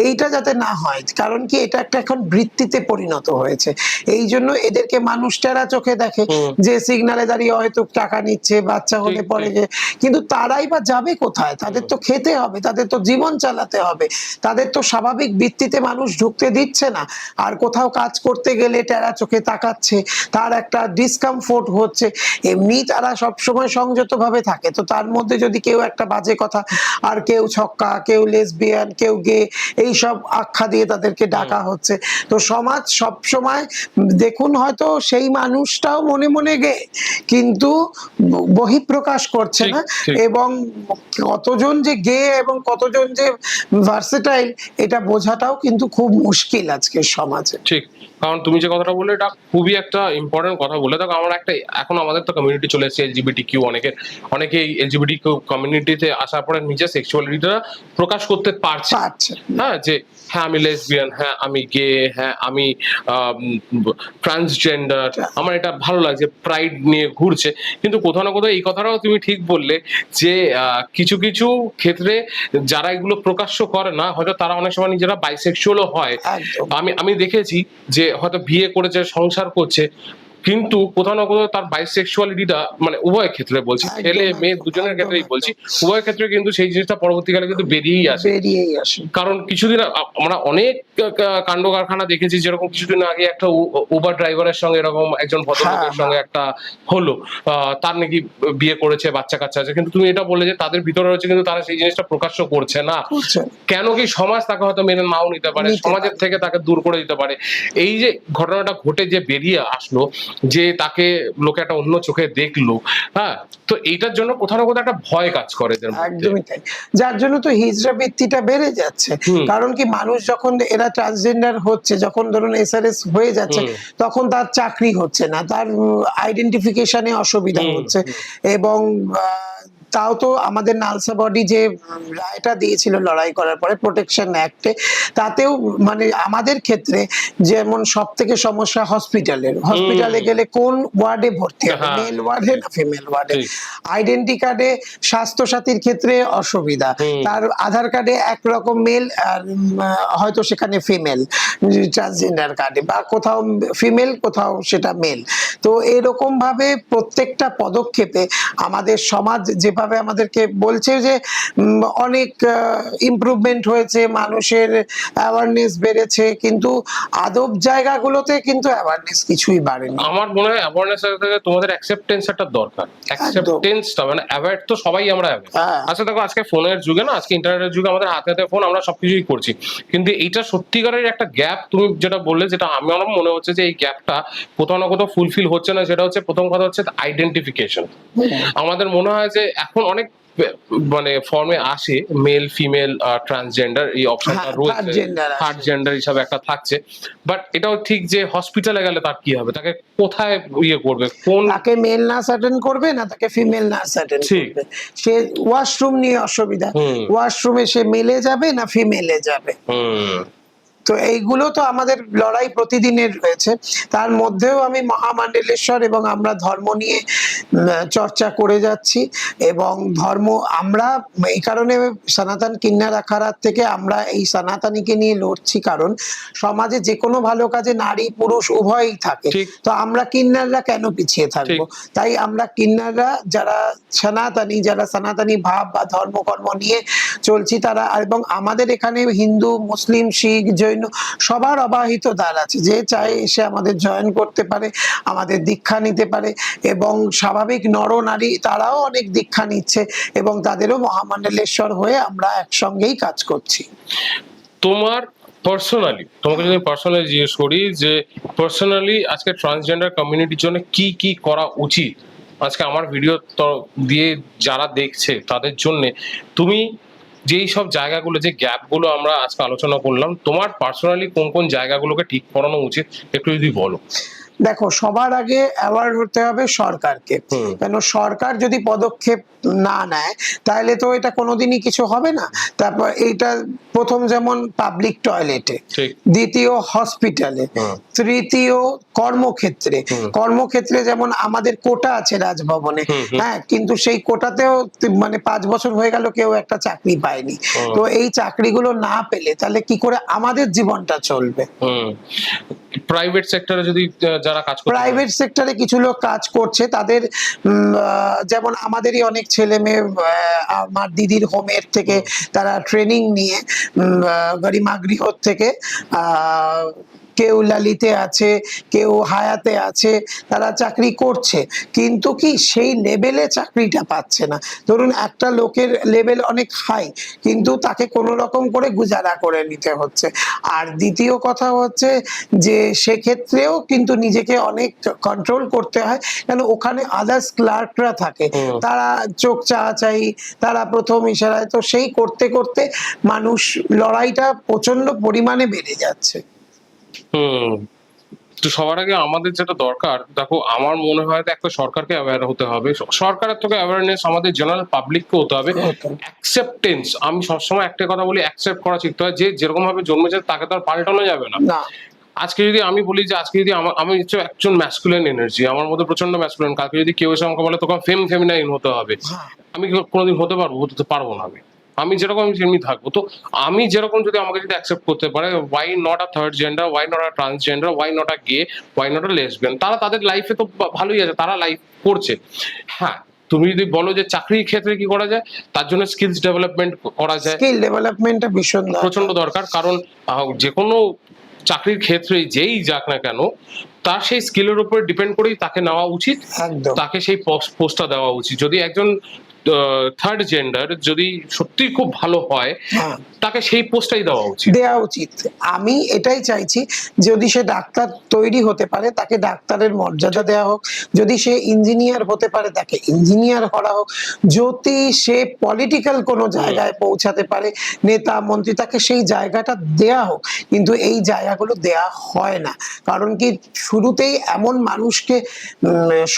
Speaker 2: এইটা যাতে না হয়। কারণ কি এটা একটা এখন বৃত্তিতে পরিণত হয়েছে। এই জন্য এদেরকে মানুষটারা চোখে দেখে যে সিগনালে দাঁড়িয়ে হয়তো টাকা নিচ্ছে, বাচ্চা হলে পরে কিন্তু তারাই বা যাবে কোথায়? তাদের তো খেতে হবে, তাদের তো জীবন চালাতে হবে, তাদের তো স্বাভাবিক ভিত্তিতে মানুষ ঢুকতে দিচ্ছে না। আর কোথাও কাজ করতে গেলে টেরা চোখে তাকাচ্ছে, তার একটা ডিসকমফোর্ট হচ্ছে। এমনি তারা সবসময় সংযত ভাবে থাকে, তো তার মধ্যে যদি কেউ একটা বাজে কথা, আর কেউ ছক্কা, কেউ লেসবিয়ান, কেউ গে, এইসব আখ্যা দিয়ে তাদেরকে ডাকা হচ্ছে। তো সমাজ সব সময় দেখুন, হয়তো সেই মানুষটাও মনে মনে গে, কিন্তু বহিঃপ্রকাশ করছে না। এবং কতজন যে গে এবং কতজন যে ভার্সেটাইল, এটা বোঝাটাও কিন্তু খুব মুশকিল আজকের সমাজে।
Speaker 1: ঠিক, কারণ তুমি যে কথাটা বললে এটা খুবই একটা ইম্পর্টেন্ট কথা বলে। দেখো আমরা একটা, এখন আমাদের তো কমিউনিটি চলে এসেছে এলজিবিটি কিউ, অনেকে এলজিবিটি কিউ কমিউনিটিতে আসার পরে নিজের সেক্সুয়ালিটিটা প্রকাশ করতে পারছে। হ্যাঁ, যে হ্যাঁ আমি লেসবিয়ান, হ্যাঁ আমি গে, হ্যাঁ আমি ট্রান্সজেন্ডার, আমার এটা ভালো লাগছে, প্রাইড নিয়ে ঘুরছে। কিন্তু কোথাও না কোথাও এই কথাটাও তুমি ঠিক বললে যে কিছু কিছু ক্ষেত্রে যারা এগুলো প্রকাশ্য করে না, হয়তো তারা অনেক সময় নিজেরা বাইসেক্সুয়ালও হয়। আমি দেখেছি যে হয়তো বিয়ে করেছে, সংসার করছে, কিন্তু কোথাও না কোথাও তার বাইসেক্সুয়ালিটিটা, মানে উভয় ক্ষেত্রে বলছি, ছেলে মেয়ে দুজনের ক্ষেত্রেই বলছি, উভয় ক্ষেত্রে কিন্তু সেই জিনিসটা পরবর্তীকালে কিন্তু বেরিয়েই আসে। কারণ কিছুদিন আমরা অনেক কাণ্ড কারখানা দেখেছি, যেরকম কিছুদিন আগে একটা উবার ড্রাইভারের সঙ্গে এরকম একজন ভদ্রলোকের সঙ্গে একটা হলো, তার নাকি বিয়ে করেছে, বাচ্চা কাচ্চা আছে, কিন্তু তুমি এটা বললে যে তাদের ভিতরে রয়েছে কিন্তু তারা সেই জিনিসটা প্রকাশ্য করছে না। কেন কি সমাজ তাকে হয়তো মেনে নাও নিতে পারে, সমাজের থেকে তাকে দূর করে দিতে পারে। এই যে ঘটনাটা ঘটে যে বেরিয়ে আসলো, যে তাকে লোকে একটা অন্য চোখে দেখলো, হ্যাঁ, তো এইটার জন্য কোথাও না কোথাও একটা ভয় কাজ করে।
Speaker 2: একদমই তাই, যার জন্য তো হিজড়া বৃত্তিটা বেড়ে যাচ্ছে। কারণ কি মানুষ যখন এরা ট্রান্সজেন্ডার হচ্ছে, যখন ধরুন এসআরএস হয়ে যাচ্ছে, তখন তার চাকরি হচ্ছে না, তার আইডেন্টিফিকেশনে অসুবিধা হচ্ছে। এবং তাও তো আমাদের নালসা বডি যে রায়টা দিয়েছিল লড়াই করার পরে প্রোটেকশন অ্যাক্টে, তাতেও মানে আমাদের ক্ষেত্রে যেমন সব থেকে সমস্যা হসপিটালে গেলে কোন ওয়ার্ডে ভর্তি হবে, মেল ওয়ার্ডে না ফিমেল ওয়ার্ডে, আইডেন্টি কার্ডে স্বাস্থ্য সাথীর ক্ষেত্রে অসুবিধা, তার আধার কার্ডে একরকম মেল আর হয়তো সেখানে ফিমেল, ট্রান্সজেন্ডার কার্ডে বা কোথাও ফিমেল কোথাও সেটা মেল। তো এরকম ভাবে প্রত্যেকটা পদক্ষেপে আমাদের সমাজ যেভাবে আমাদেরকে বলছে যে অনেক ইমপ্রুভমেন্ট হয়েছে, মানুষের অ্যাওয়ারনেস বেড়েছে, কিন্তু আদব জায়গাগুলোতে কিন্তু অ্যাওয়ারনেস কিছুই বাড়েনি।
Speaker 1: আমার মনে হয় অ্যাওয়ারনেস থেকে তোমাদের অ্যাকসেপ্টেন্স একটা দরকার। অ্যাকসেপ্টেন্সটা মানে অ্যাওয়ার তো সবাই আমরা অ্যাওয়ার। আচ্ছা দেখো, আজকে ফোনের যুগে না, আজকে ইন্টারনেটের যুগে আমাদের হাতে হাতে ফোন, আমরা সবকিছুই করছি, কিন্তু এইটা সত্যিকারের একটা গ্যাপ তুমি যেটা বললে, যেটা আমার মনে হচ্ছে যে এই গ্যাপটা কোথাও না কোথাও ফুলফিল হচ্ছে না। সেটা হচ্ছে, প্রথম কথা হচ্ছে আইডেন্টিফিকেশন। আমাদের মনে হয় যে এখন অনেক মানে ফর্মে আসে মেল ফিমেল ট্রান্সজেন্ডার এই অপশনটা
Speaker 2: হ্যাঁ,
Speaker 1: রয়েছে,
Speaker 2: থার্ড জেন্ডার
Speaker 1: থার্ড জেন্ডার হিসাবে একটা থাকছে, বাট এটাও ঠিক যে হসপিটালে গেলে তার কি হবে, তাকে কোথায় ইয়ে করবে, কোন
Speaker 2: তাকে মেল নার্স অ্যাটেন্ড করবে না তাকে ফিমেল নার্স অ্যাটেন্ড
Speaker 1: ঠিক।
Speaker 2: করবে। সে ওয়াশরুম নিয়ে অসুবিধা,
Speaker 1: হুম।
Speaker 2: ওয়াশরুমে সে মেলে যাবে না ফিমেলে যাবে।
Speaker 1: হুম
Speaker 2: তো এইগুলো তো আমাদের লড়াই প্রতিদিনের রয়েছে। তার মধ্যেও আমি মহামণ্ডলেশ্বর এবং আমরা ধর্ম নিয়ে চর্চা করে যাচ্ছি, এবং ধর্ম আমরা এই কারণে সনাতন কিন্নার আখাড়ার থেকে আমরা এই সনাতনীকে নিয়ে লড়ছি, কারণ সমাজে যে কোনো ভালো কাজে নারী পুরুষ উভয়ই থাকে।
Speaker 1: ঠিক।
Speaker 2: তো আমরা কিন্নাররা কেন পিছিয়ে থাকবো? তাই আমরা কিন্নাররা যারা সনাতনী, যারা সনাতনী ভাব বা ধর্মকর্ম নিয়ে চলছি তারা, এবং আমাদের এখানে হিন্দু মুসলিম শিখ জৈন সবার অবাহিত দ্বার আছে, যে চায় এসে আমাদের জয়েন করতে পারে, আমাদের দীক্ষা নিতে পারে, এবং স্বাভাবিক নর নারী তারাও অনেক দীক্ষা নিচ্ছে, এবং তাদেরও মহামণ্ডলেশ্বর হয়ে আমরা একসঙ্গেই কাজ করছি।
Speaker 1: তোমার পার্সোনালি, তোমাকে যদি পার্সোনালি জিজ্ঞেস করি যে পার্সোনালি আজকে ট্রান্সজেন্ডার কমিউনিটির জন্য কি কি করা উচিত, আজকে আমার ভিডিও দিয়ে যারা দেখছে তাদের জন্য তুমি যেই সব জায়গাগুলো, যে গ্যাপগুলো আমরা আজকে আলোচনা করলাম, তোমার পার্সোনালি কোন কোন জায়গাগুলোকে ঠিক করানো উচিত একটু যদি বলো।
Speaker 2: দেখো, সবার আগে অ্যাওয়ার্ড হতে হবে সরকারকে, কেন সরকার যদি পদক্ষেপ না নেয় তাহলে তো এটা কোনোদিনই কিছু হবে না। তারপর এইটা প্রথম যেমন পাবলিক টয়লেটে, দ্বিতীয় হসপিটালে, তৃতীয় কর্মক্ষেত্রে। কর্মক্ষেত্রে যেমন আমাদের কোটা আছে রাজভবনে, হ্যাঁ, কিন্তু সেই কোটাতেও মানে 5 বছর হয়ে গেল কেউ একটা চাকরি পায়নি। তো এই চাকরিগুলো না পেলে তাহলে কি করে আমাদের জীবনটা চলবে?
Speaker 1: প্রাইভেট সেক্টরে যদি যারা কাজ করে,
Speaker 2: প্রাইভেট সেক্টরে কিছু লোক কাজ করছে, তাদের যেমন আমাদেরই অনেক ছেলে মেয়ে আমার দিদির হোমের থেকে তারা ট্রেনিং নিয়ে গরিমা গৃহ থেকে কেউ লালিতে আছে, কেউ হায়াতে আছে, তারা চাকরি করছে, কিন্তু কি সেই লেভেলে চাকরিটা পাচ্ছে না। ধরুন একটা লোকের লেভেল অনেক হাই, কিন্তু তাকে কোনো রকম করে গুজারা করে নিতে হচ্ছে। আর দ্বিতীয় কথা হচ্ছে যে সেক্ষেত্রেও কিন্তু নিজেকে অনেক কন্ট্রোল করতে হয়, কেন ওখানে আদার্স ক্লার্করা থাকে, তারা চোখ চাওয়াচাই, তারা প্রথম ইশারায়, তো সেই করতে করতে মানুষ লড়াইটা প্রচন্ড পরিমাণে বেড়ে যাচ্ছে।
Speaker 1: তো সবার আগে আমাদের যেটা দরকার, দেখো আমার মনে হয় একটা সরকারকে অ্যাওয়্যার হতে হবে, সরকারের থেকে অ্যাওয়ারনেস আমাদের জেনারেল পাবলিককে হতে হবে। অ্যাকসেপ্টেন্স, আমি সবসময় একটা কথা বলি, অ্যাকসেপ্ট করা শিখতে হয়, যে যেরকম ভাবে জন্মেছে তাকে তো আর পাল্টানো যাবে না। আজকে যদি আমি বলি যে আজকে যদি আমি হচ্ছে একজন ম্যাসকুলিন এনার্জি, আমার মধ্যে প্রচন্ড ম্যাসকুলিন, কালকে যদি কেউ এসে আমাকে বলে তোকে ফেমিনাইন হতে হবে, আমি কোনোদিন হতে পারবো? হতে পারবো না। আমি যেরকম আমি সেরকমই থাকবো। তো আমি যেরকম যদি আমাকে যদি অ্যাকসেপ্ট করতে পারে, why not a third gender, why not a transgender, why not a gay, why not a lesbian? তারা তাদের লাইফে তো ভালোই আছে, তারা লাইফ করছে। হ্যাঁ, তুমি যদি বলো যে চাকরির ক্ষেত্রে কি করা যায়, তার জন্য স্কিলস ডেভেলপমেন্ট করা যায়।
Speaker 2: স্কিল ডেভেলপমেন্টটা ভীষণ
Speaker 1: প্রচন্ড দরকার, কারণ যে কোনো চাকরির ক্ষেত্রে যেই যাক না কেন, তার সেই স্কিলের উপর ডিপেন্ড করেই তাকে নেওয়া উচিত, তাকে সেই পোস্টটা দেওয়া উচিত। যদি একজন থার্ড জেন্ডার যদি সত্যি খুব ভালো হয়, তাকে সেই পোস্টটাই দেওয়া উচিত।
Speaker 2: আমি এটাই চাইছি, যদি সে ডাক্তার তৈরি হতে পারে তাকে ডাক্তারের মর্যাদা দেওয়া হোক, যদি সে ইঞ্জিনিয়ার হতে পারে তাকে ইঞ্জিনিয়ার করা হোক, যদি সে পলিটিক্যাল কোনো জায়গায় পৌঁছাতে পারে, নেতা মন্ত্রী, তাকে সেই জায়গাটা দেয়া হোক। কিন্তু এই জায়গাগুলো দেয়া হয় না, কারণ কি শুরুতেই এমন মানুষকে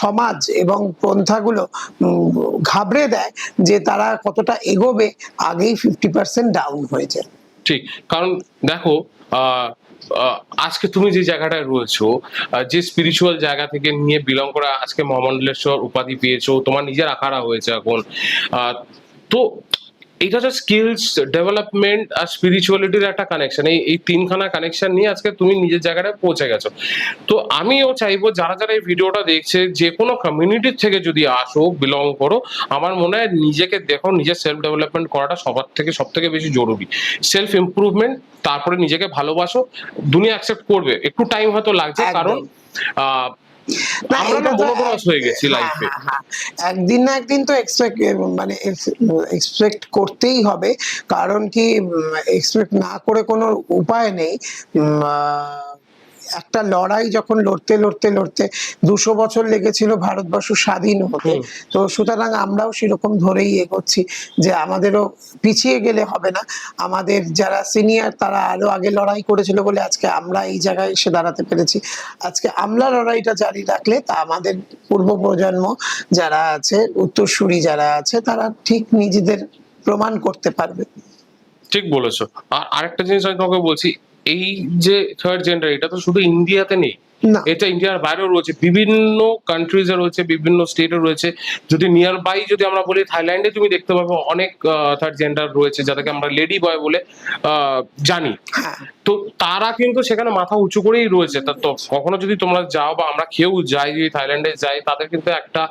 Speaker 2: সমাজ এবং পন্থাগুলো ঘাবড়ে দেয় যে তারা কতটা এগোবে আগেই 50% ডাউন হয়ে যায়।
Speaker 1: ঠিক, কারণ দেখো আজকে তুমি যে জায়গাটায় রয়েছো, যে স্পিরিচুয়াল জায়গা থেকে নিয়ে বিলং করে আজকে মহামণ্ডলেশ্বর উপাধি পেয়েছো, তোমার নিজের আখাড়া হয়েছে এখন, তো এটা হচ্ছে স্কিলস ডেভেলপমেন্ট আর স্পিরিচুয়ালিটির একটা কানেকশন। এই তিনখানা কানেকশন নিয়ে আজকে তুমি নিজের জায়গাটায় পৌঁছে গেছো। তো আমিও চাইবো যারা যারা এই ভিডিওটা দেখছে, যে কোনো কমিউনিটির থেকে যদি আসো, বিলং করো, আমার মনে হয় নিজেকে দেখো, নিজের সেলফ ডেভেলপমেন্ট করাটা সব থেকে বেশি জরুরি। সেলফ ইমপ্রুভমেন্ট, তারপরে নিজেকে ভালোবাসো, দুনিয়া অ্যাকসেপ্ট করবে। একটু টাইম হয়তো লাগছে, কারণ
Speaker 2: একদিন না একদিন তো এক্সপেক্ট করতেই হবে, কারণ কি এক্সপেক্ট না করে কোনো উপায় নেই। একটা লড়াই যখন লড়তে লড়তে লড়তে 200 বছর লেগেছিল ভারতবর্ষ স্বাধীন হতে, তো সুতরাং আমরাও সেরকম ধরেই এগোচ্ছি যে আমাদেরও পিছিয়ে গেলে হবে না। আমাদের যারা সিনিয়র তারা আরো আগে লড়াই করেছিল বলে আজকে আমরা এই জায়গায় এসে দাঁড়াতে পেরেছি। আজকে আমরা লড়াইটা জারি রাখলে তা আমাদের পূর্ব প্রজন্ম যারা আছে, উত্তরসূরি যারা আছে, তারা ঠিক নিজেদের প্রমাণ করতে পারবে।
Speaker 1: ঠিক বলেছো। আর আরেকটা জিনিস আমি তোমাকে বলছি, এই যে থার্ড জেন্ডার, এটা তো শুধু ইন্ডিয়াতে নেই,
Speaker 2: না,
Speaker 1: এটা ইন্ডিয়ার বাইরেও রয়েছে, বিভিন্ন কান্ট্রিজে রয়েছে, বিভিন্ন স্টেটে রয়েছে। যদি নিয়ার বাই যদি আমরা বলি, থাইল্যান্ডে তুমি দেখতে পাবে অনেক থার্ড জেন্ডার রয়েছে যাদেরকে আমরা লেডি বয় বলে জানি।
Speaker 2: হ্যাঁ,
Speaker 1: তো তারা কিন্তু সেখানে মাথা উঁচু করেই রয়েছে। তা তো কখনো যদি তোমরা যাও বা আমরা কেউ যাই, যদি থাইল্যান্ডে যাই, তাদের কিন্তু একটা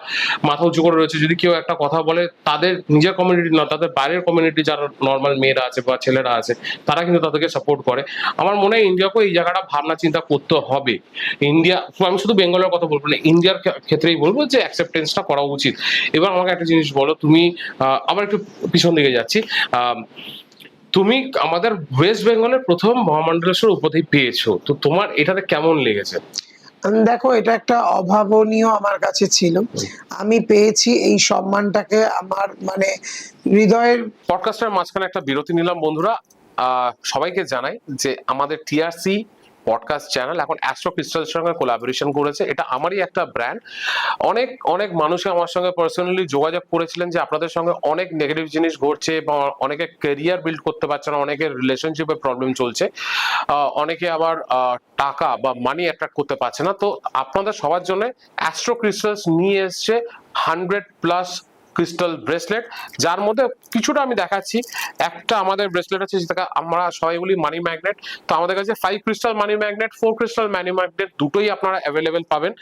Speaker 1: মাথা উঁচু করে রয়েছে। যদি কেউ একটা কথা বলে, তাদের নিজের কমিউনিটি না, তাদের বাইরের কমিউনিটি যারা নর্মাল মেয়েরা আছে বা ছেলেরা আছে, তারা কিন্তু তাদেরকে সাপোর্ট করে। আমার মনে হয় ইন্ডিয়াকেও এই জায়গাটা ভাবনা চিন্তা করতে হবে। ইন্ডিয়া, আমি শুধু বেঙ্গলের কথা বলবো না, ইন্ডিয়ার ক্ষেত্রেই বলবো যে অ্যাকসেপ্টেন্সটা করা উচিত। এবার আমাকে একটা জিনিস বলো, তুমি আবার একটু পিছন দিকে যাচ্ছি, তুমি আমাদের ওয়েস্ট বেঙ্গলের প্রথম মহামন্ডলেশ্বর উপাধি পেয়েছো, তো তোমার এটাতে কেমন লেগেছে?
Speaker 2: দেখো, এটা একটা অভাবনীয় আমার কাছে ছিল। আমি পেয়েছি এই সম্মানটাকে, আমার মানে হৃদয়ের।
Speaker 1: পডকাস্টের মাঝখানে একটা বিরতি নিলাম বন্ধুরা। সবাইকে জানাই যে আমাদের টিআরসি পডকাস্ট চ্যানেল এখন অ্যাস্ট্রো ক্রিস্টালের সঙ্গে কোলাবোরেশন করেছে। এটা আমারই একটা ব্র্যান্ড। অনেক অনেক মানুষ আমার সঙ্গে পার্সোনালি যোগাযোগ করেছিলেন যে আপনাদের সঙ্গে অনেক নেগেটিভ জিনিস ঘটছে, বা অনেকে ক্যারিয়ার বিল্ড করতে পারছে না, অনেকের রিলেশনশিপে প্রবলেম চলছে, অনেকে আবার টাকা বা মানি অ্যাট্রাক্ট করতে পারছে না। তো আপনাদের সবার জন্য অ্যাস্ট্রো ক্রিস্টালস নিয়ে এসছে 100+ ক্রিস্টাল ব্রেসলেট, যার মধ্যে কিছুটা আমি দেখাচ্ছি। একটা আমাদের ব্রেসলেট আছে যেটাকে আমরা সবাই বলি মানি ম্যাগনেট। তো আমাদের কাছে 5 crystal money magnet, 4 crystal money magnet দুটোই আপনারা অ্যাভেলেবেল পাবেন।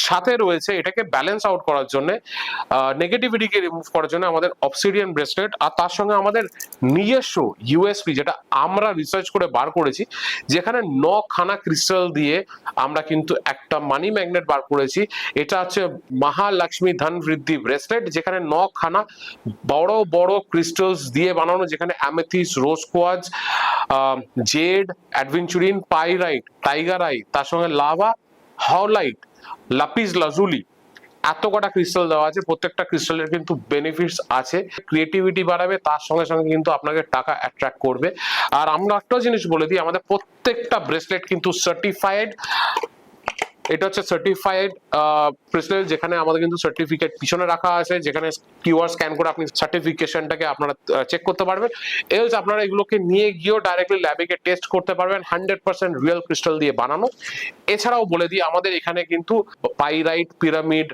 Speaker 1: সাথে রয়েছে এটাকে ব্যালেন্স আউট করার জন্য, নেগেটিভিটিকে রিমুভ করার জন্য আমাদের অবসিডিয়ান ব্রেসলেট, আর তার সঙ্গে আমাদের নিজস্ব ইউএসপি, যেটা আমরা রিসার্চ করে বার করেছি, যেখানে 9খানা ক্রিস্টাল দিয়ে আমরা কিন্তু একটা মানি ম্যাগনেট বার করেছি। এটা হচ্ছে মহালক্ষ্মী ধন বৃদ্ধি ব্রেসলেট, যেখানে 9খানা বড় বড় ক্রিস্টালস দিয়ে বানানো, যেখানে amethyst, rose quartz, jade, aventurine, pyrite, tiger eye, তার সঙ্গে লাভা, হাওলাইট, লাপিস লাজুলি, এত কটা ক্রিস্টাল দেওয়া আছে। প্রত্যেকটা ক্রিস্টালের কিন্তু বেনিফিটস আছে, ক্রিয়েটিভিটি বাড়াবে, তার সঙ্গে সঙ্গে কিন্তু আপনাকে টাকা অ্যাট্রাক্ট করবে। আর আমরা একটা জিনিস বলে দিই, আমাদের প্রত্যেকটা ব্রেসলেট কিন্তু সার্টিফাইড। এটা হচ্ছে সার্টিফাইড ব্রেসলেট, যেখানে আমাদের কিন্তু সার্টিফিকেট পিছনে রাখা আছে, যেখানে কিউআর স্ক্যান করে আপনি সার্টিফিকেশনটাকে আপনারা চেক করতে পারবেন। এলস আপনারা এগুলোকে নিয়ে গিয়েও ডাইরেক্টলি ল্যাবে গিয়ে টেস্ট করতে পারবেন, 100% রিয়েল ক্রিস্টাল দিয়ে বানানো। এছাড়াও বলে দিই, আমাদের এখানে কিন্তু পাইরাইট পিরামিড,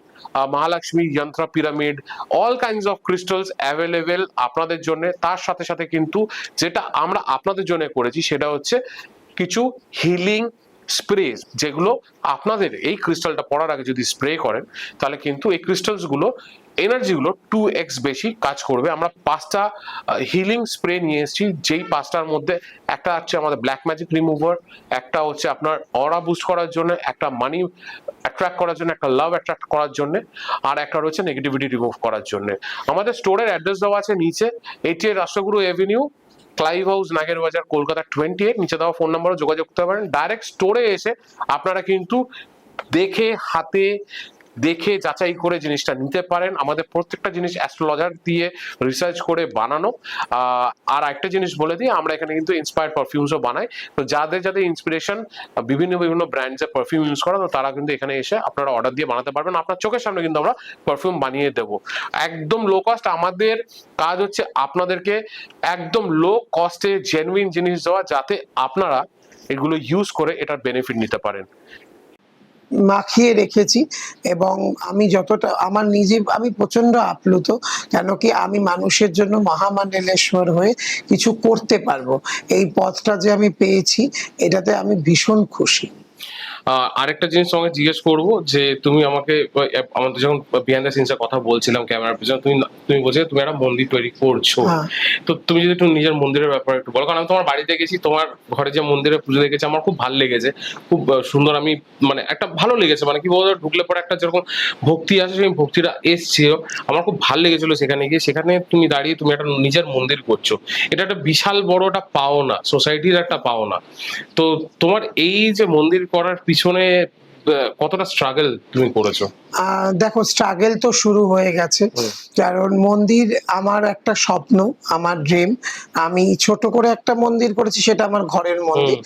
Speaker 1: মহালক্ষ্মী যন্ত্র pyramid, all kinds of crystals available আপনাদের জন্য। তার সাথে সাথে কিন্তু যেটা আমরা আপনাদের জন্য করেছি সেটা হচ্ছে কিছু হিলিং স্প্রে, যেগুলো আপনাদের এই ক্রিস্টালটা পড়ার আগে যদি স্প্রে করেন, তাহলে কিন্তু এই ক্রিস্টালস গুলো এনার্জিগুলো 2x বেশি কাজ করবে। আমরা 5টা হিলিং স্প্রে নিয়ে এসেছি, যেই 5টার মধ্যে একটা হচ্ছে আমাদের ব্ল্যাক ম্যাজিক রিমুভার, একটা হচ্ছে আপনার অরা বুস্ট করার জন্য, একটা মানি অ্যাট্রাক্ট করার জন্য, একটা লাভ অ্যাট্রাক্ট করার জন্য, আর একটা রয়েছে নেগেটিভিটি রিমুভ করার জন্য। আমাদের স্টোরের অ্যাড্রেস দেওয়া আছে নিচে, 88 রাষ্ট্রগুরু এভিনিউ, ক্লাইভ হাউস, নাগের বাজার, কলকাতা 28। নিচে দেওয়া ফোন নাম্বারও যোগাযোগ করতে পারেন। ডাইরেক্ট স্টোরে এসে আপনারা কিন্তু দেখে, হাতে দেখে যাচাই করে জিনিসটা নিতে পারেন। আমাদের প্রত্যেকটা জিনিস অ্যাস্ট্রোলজার দিয়ে রিসার্চ করে বানানো। আর একটা জিনিস বলে দিই, আমরা এখানে কিন্তু ইন্সপায়ার্ড পারফিউমসও বানাই। তো যাদের যাদের ইন্সপিরেশন বিভিন্ন বিভিন্ন ব্র্যান্ডসের পারফিউম ইউজ করা, তো তারা কিন্তু এখানে এসে আপনারা অর্ডার দিয়ে বানাতে পারবেন। আপনার চোখের সামনে কিন্তু আমরা পারফিউম বানিয়ে দেবো, একদম লো কস্ট। আমাদের কাজ হচ্ছে আপনাদেরকে একদম লো কস্টে জেনুইন জিনিস দেওয়া, যাতে আপনারা এগুলো ইউজ করে এটার বেনিফিট নিতে পারেন।
Speaker 2: মাখিয়ে রেখেছি এবং আমি যতটা আমার নিজে, আমি প্রচন্ড আপ্লুত, কেন কি আমি মানুষের জন্য মহামণ্ডলেশ্বর হয়ে কিছু করতে পারবো। এই পথটা যে আমি পেয়েছি, এটাতে আমি ভীষণ খুশি।
Speaker 1: আরেকটা জিনিস তোমাকে জিজ্ঞেস করবো যে তুমি আমাকে আমাদের যখন বিহাইন্ড দ্য সিনসের কথা বলছিলাম ক্যামেরার পিছনে, তুমি বলছো তুমি একটা মন্দির তৈরি করছো।
Speaker 2: হ্যাঁ।
Speaker 1: তো তুমি যদি একটু নিজের মন্দিরের ব্যাপারে একটু বলো, কারণ আমি তোমার বাড়িতে গেছি, তোমার ঘরে যে মন্দিরে পুজো দেখেছি, আমার খুব ভালো লেগেছে, খুব সুন্দর। আমি মানে একটা ভালো লেগেছে, মানে কি বলতো, ঢুকলে পরে একটা যেরকম ভক্তি আসে, সেই ভক্তিটা এসছিল, আমার খুব ভালো লেগেছিল সেখানে গিয়ে। সেখানে তুমি দাঁড়িয়ে তুমি একটা নিজের মন্দির করছো, এটা একটা বিশাল বড় একটা পাওনা, সোসাইটির একটা পাওনা। তো তোমার এই যে মন্দির করার পিছনে কতটা স্ট্রাগল তুমি করেছো?
Speaker 2: দেখো, স্ট্রাগল তো শুরু হয়ে গেছে, কারণ মন্দির আমার একটা স্বপ্ন, আমার ড্রিম। আমি ছোট করে একটা মন্দির করেছি, সেটা আমার ঘরের মন্দির।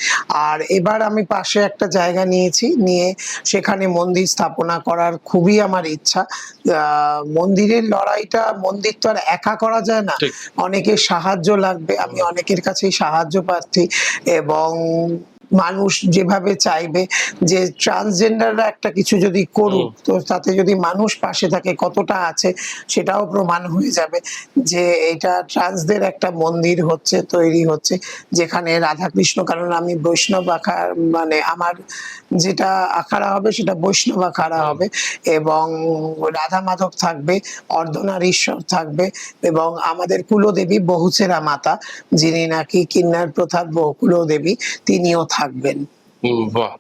Speaker 2: আর এবার আমি পাশে একটা জায়গা নিয়েছি, নিয়ে সেখানে মন্দির স্থাপনা করার খুবই আমার ইচ্ছা। মন্দিরের লড়াইটা, মন্দির তো আর একা করা যায় না,
Speaker 1: ঠিক।
Speaker 2: অনেকের সাহায্য লাগবে। আমি অনেকের কাছেই সাহায্য প্রার্থী, এবং মানুষ যেভাবে চাইবে যে ট্রান্সজেন্ডাররা একটা কিছু যদি করুক, তো তাতে যদি মানুষ পাশে থাকে কতটা আছে, সেটাও প্রমাণ হয়ে যাবে যে এটা ট্রান্সদের একটা মন্দির হচ্ছে, তৈরি হচ্ছে, যেখানে রাধাকৃষ্ণ, কারণ আমি বৈষ্ণব আখড়া, মানে আমার যেটা আখড়া হবে সেটা বৈষ্ণব আখড়া হবে, এবং রাধা মাধব থাকবে, অর্ধনারীশ্বর থাকবে, এবং আমাদের কুলদেবী বহুচেরা মাতা, যিনি নাকি কিন্নার প্রথার কুলদেবী, তিনিও থাকবেন।
Speaker 1: বাহ।